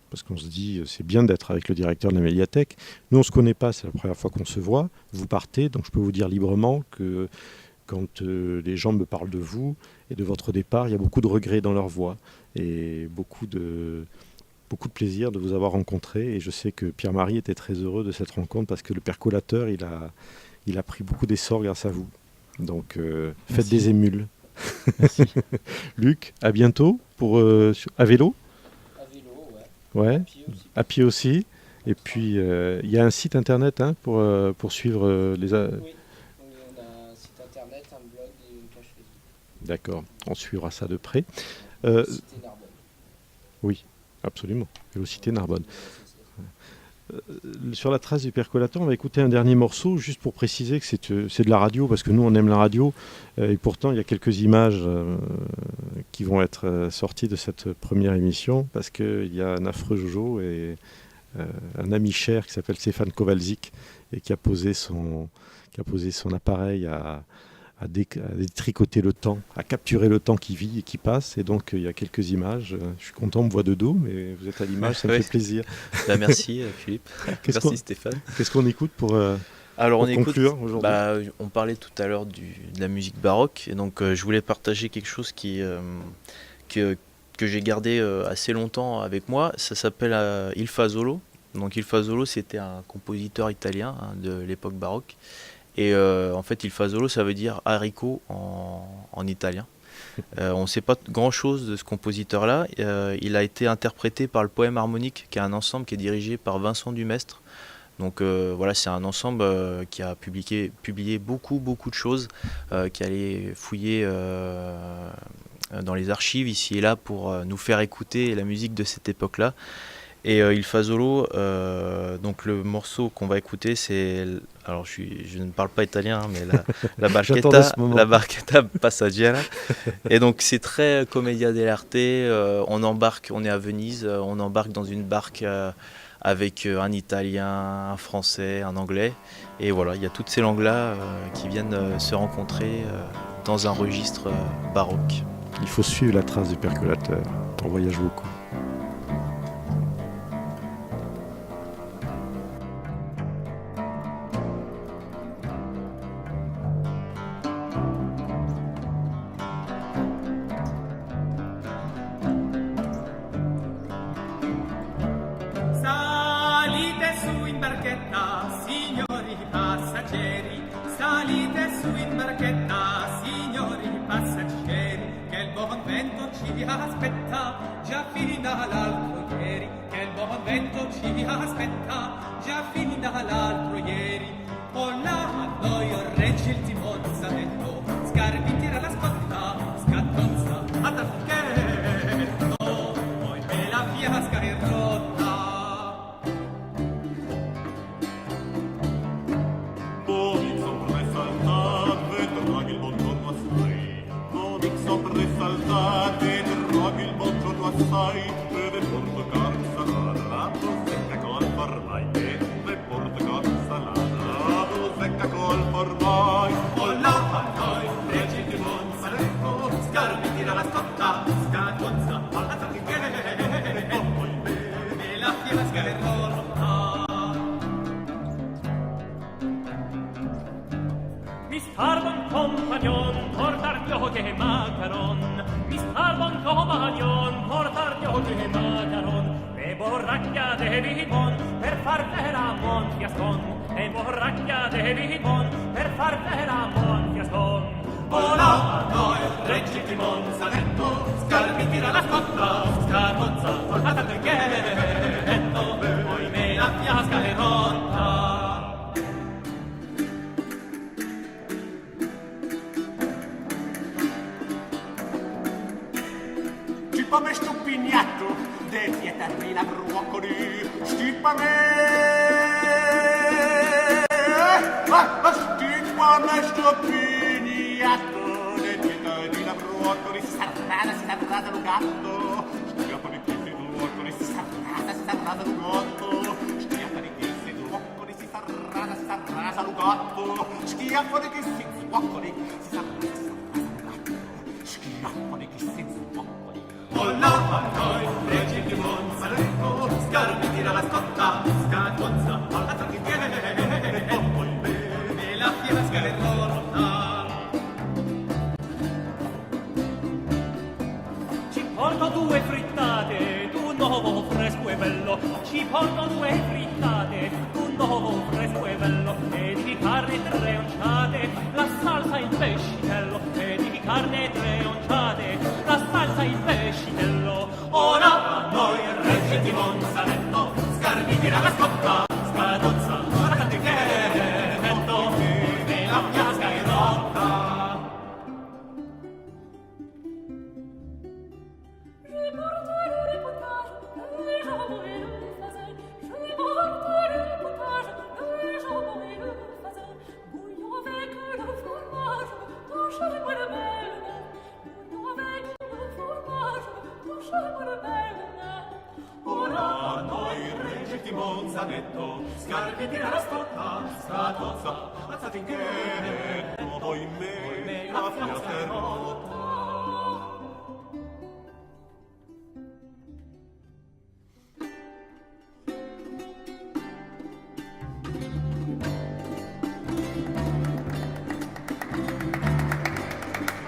parce qu'on se dit c'est bien d'être avec le directeur de la médiathèque. Nous on ne se connaît pas, c'est la première fois qu'on se voit, vous partez, donc je peux vous dire librement que quand les gens me parlent de vous et de votre départ, il y a beaucoup de regrets dans leur voix et beaucoup de plaisir de vous avoir rencontré. Et je sais que Pierre-Marie était très heureux de cette rencontre parce que le percolateur, il a pris beaucoup d'essor grâce à vous. Donc faites des émules. Merci. Luc, à bientôt à vélo. À vélo, ouais. À pied aussi. Et puis il y a un site internet pour suivre les... Oui, on a un site internet, un blog et une page Facebook. D'accord, on suivra ça de près. Cité Narbonne. Oui, absolument. Vélocité Narbonne. Sur la trace du percolateur, on va écouter un dernier morceau, juste pour préciser que c'est de la radio, parce que nous on aime la radio, et pourtant il y a quelques images qui vont être sortis de cette première émission, parce qu'il y a un affreux Jojo et un ami cher qui s'appelle Stéphane Kowalczyk et qui a posé son appareil à détricoter le temps, à capturer le temps qui vit et qui passe. Et donc, il y a quelques images. Je suis content, on me voit de dos, mais vous êtes à l'image, ça me fait plaisir. Merci Philippe. Merci Stéphane. Qu'est-ce qu'on écoute pour conclure aujourd'hui? On parlait tout à l'heure de la musique baroque. Et donc, je voulais partager quelque chose que j'ai gardé assez longtemps avec moi. Ça s'appelle Il Fasolo. Donc, Il Fasolo, c'était un compositeur italien de l'époque baroque. Et en fait, Il Fasolo, ça veut dire haricot en italien. On ne sait pas grand-chose de ce compositeur-là. Il a été interprété par le Poème Harmonique, qui est un ensemble qui est dirigé par Vincent Dumestre. Donc voilà, c'est un ensemble qui a publié beaucoup de choses, qui allait fouiller dans les archives ici et là pour nous faire écouter la musique de cette époque-là. Et Il Fasolo, donc le morceau qu'on va écouter, c'est, alors je ne parle pas italien, mais la barchetta passeggera. Et donc c'est très commedia dell'arte. On est à Venise, on embarque dans une barque avec un Italien, un Français, un Anglais. Et voilà, il y a toutes ces langues-là qui viennent se rencontrer dans un registre baroque. Il faut suivre la trace du percolateur. On voyage beaucoup. Aspetta, già finita l'altro ieri, che il buon vento ci aspetta, già finita l'altro ieri. Con la noi regge il timonzamento, Scarpi tira la scotta, scattozza, attaccherò, poi me la fiasca è rotta. Poi sopra saltate, draghi il bontonno assai, poi sopra saltate, il bocciolo assai, deve portare salata, secca col formai, deve portare salata, secca col formai. Con la noi, reggi di Monsaletto, Scarpi tira la scotta, scatozza, alla traghiere, poi beve la fiasca è rotta. Mi starvo un compagnon, portar gioche macaron, mi starvo un compagnon, portar gioche macaron, e borracchia de vivon, per far vera Monfiascon, e borracchia de vivon, per far vera Monfiascon. Vola a noi, reggi di Monsaletto, Scarpi tira la scotta, scatozza, portata del ghetto, poi me la fiasca è rotta. Stippame stupignato, de pietarmi la broccoli, stippame, stippame stupignato, de pietarmi la broccoli, sarrada lo gatto, stiappa di questi broccoli, sarrada lo gatto, stiappa di questi broccoli, sarrada lo gatto, schiappa di questi broccoli, sarrada schiappa di questi broccoli. Olla a noi, reggi di Monsaletto, Scarpi tira la scotta, scatozza, alla traghiere, poi beve la fiasca è rotta. Ci porto 2 frittate, d'un nuovo fresco e bello, ci porto 2 frittate, d'un nuovo fresco e bello, e di carne 3 onciate, la salsa il pescitello, e di carne 3 onciate, la salsa il pescitello. Ora a noi regge di Monsaletto, Scarpi tira la scotta, scatozza, la cantichiere, metto, e la fiasca è rotta. Je Ora a noi regge di Monza detto, scarpi di la scotta, scatozza, alzati in che, poi me la fiasca è rotta.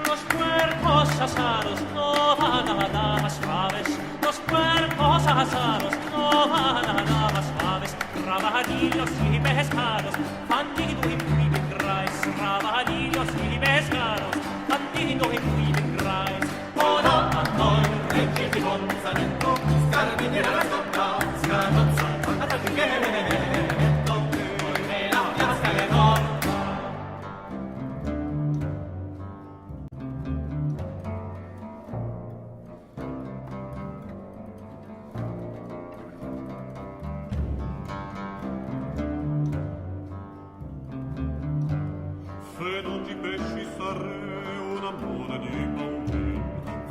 Los puercos asados no van a dar más suaves. Los puercos asados no van a dar más suaves. Trabajadillos y pescados, bandido y muy bien grais. Trabajadillos y pescados, bandido y muy bien grais. Ora a noi regge di Monza detto, scarpi di la scotta, scatozza, alzati in che, poi me la fiasca è rotta. Se non ci pesci sarei un amore di buon vin.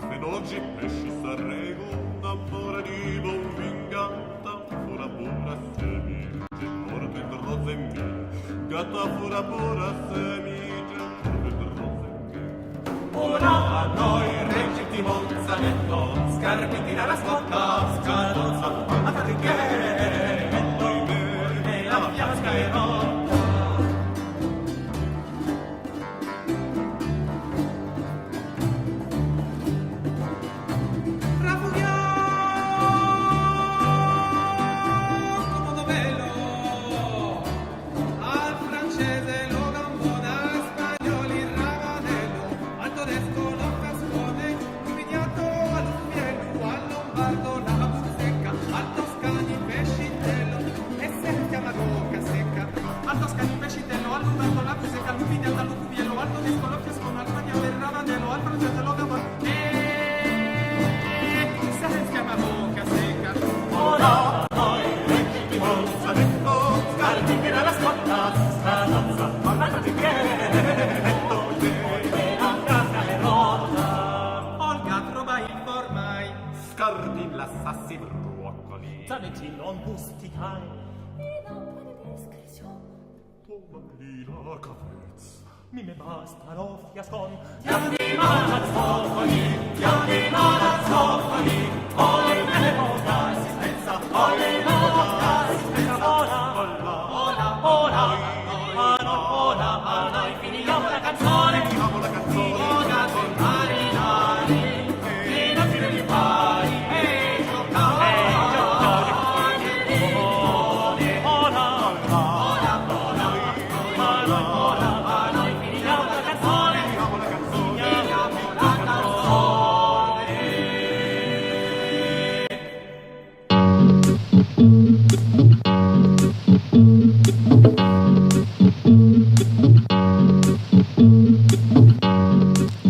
Se non ci pesci sarei un amore di buon vin. Gatta fura pura semice, porta in rose mie. Gatta fura pura semice, porta in rose mie. Ora a noi regge di Monza detto, scarpiti dalla scotta, scatozza, alzati che, poi me la fiasca è rotta. Zanetti non busticai. La cavezza. Mi me basta lo fiascon. Chiammi Marazzoni, chiammi Marazzoni, oi me poca assistenza, oi me poca assistenza. Ora, a noi finiamo la canzone, ora con marinari, fino a fine di pari, e giocare.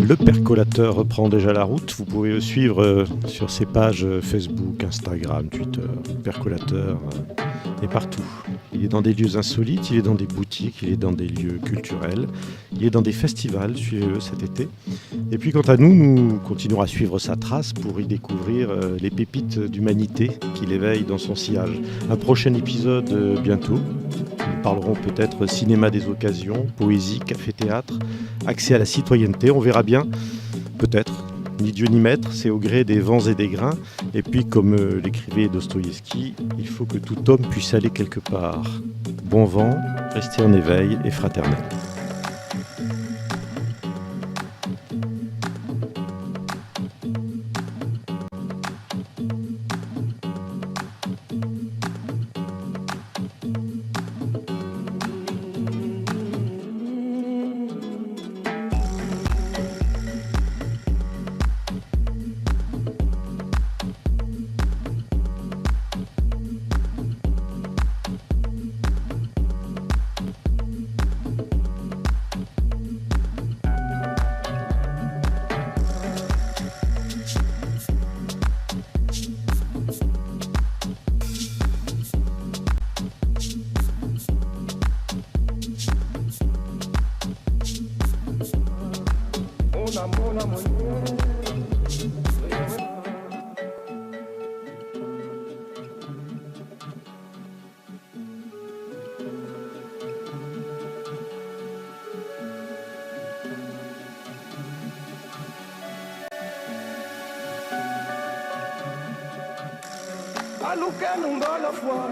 Le percolateur reprend déjà la route. Vous pouvez le suivre sur ses pages Facebook, Instagram, Twitter. Percolateur est partout. Il est dans des lieux insolites, il est dans des boutiques, il est dans des lieux culturels, il est dans des festivals, suivez-le cet été. Et puis quant à nous, nous continuerons à suivre sa trace pour y découvrir les pépites d'humanité qu'il éveille dans son sillage. Un prochain épisode bientôt. Nous parlerons peut-être cinéma des occasions, poésie, café-théâtre, accès à la citoyenneté, on verra bien, peut-être. Ni Dieu ni maître, c'est au gré des vents et des grains. Et puis, comme l'écrivait Dostoïevski, il faut que tout homme puisse aller quelque part. Bon vent, restez en éveil et fraternel. Alukenu ngolo fwa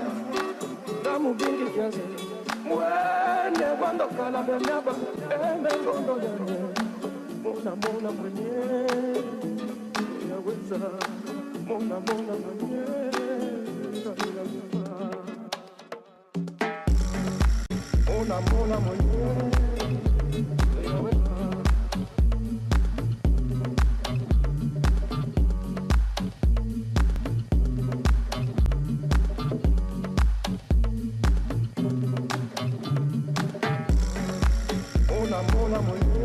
Namu bingi kiasi Mwene wando kala benyaba Eme ngondo yanye Mona mona mwenye Yaweza Mona mona mwenye Mona mona mwenye Yaweza Mona mwenye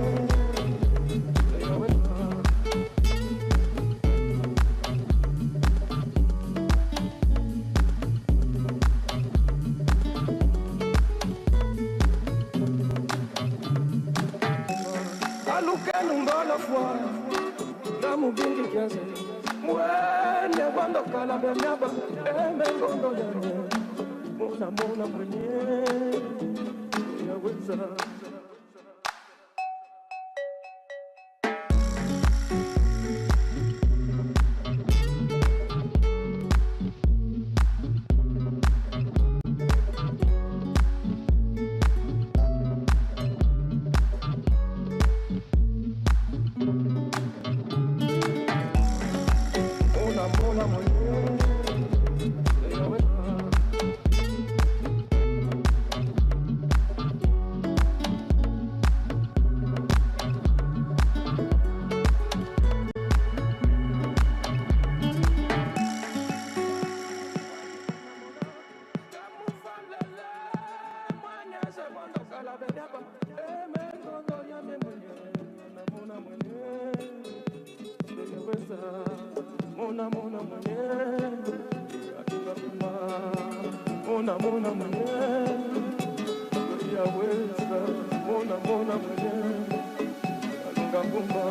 Alukenu ngolo fwa Namu bingi kiasi Mwene wando kala benyaba Eme ngondo yanye Mona mona mwenye Yaweza Mona mwenye Mona mona mwenye Mona mona mwenye Yaweza Mona mona mwenye Alunga kumba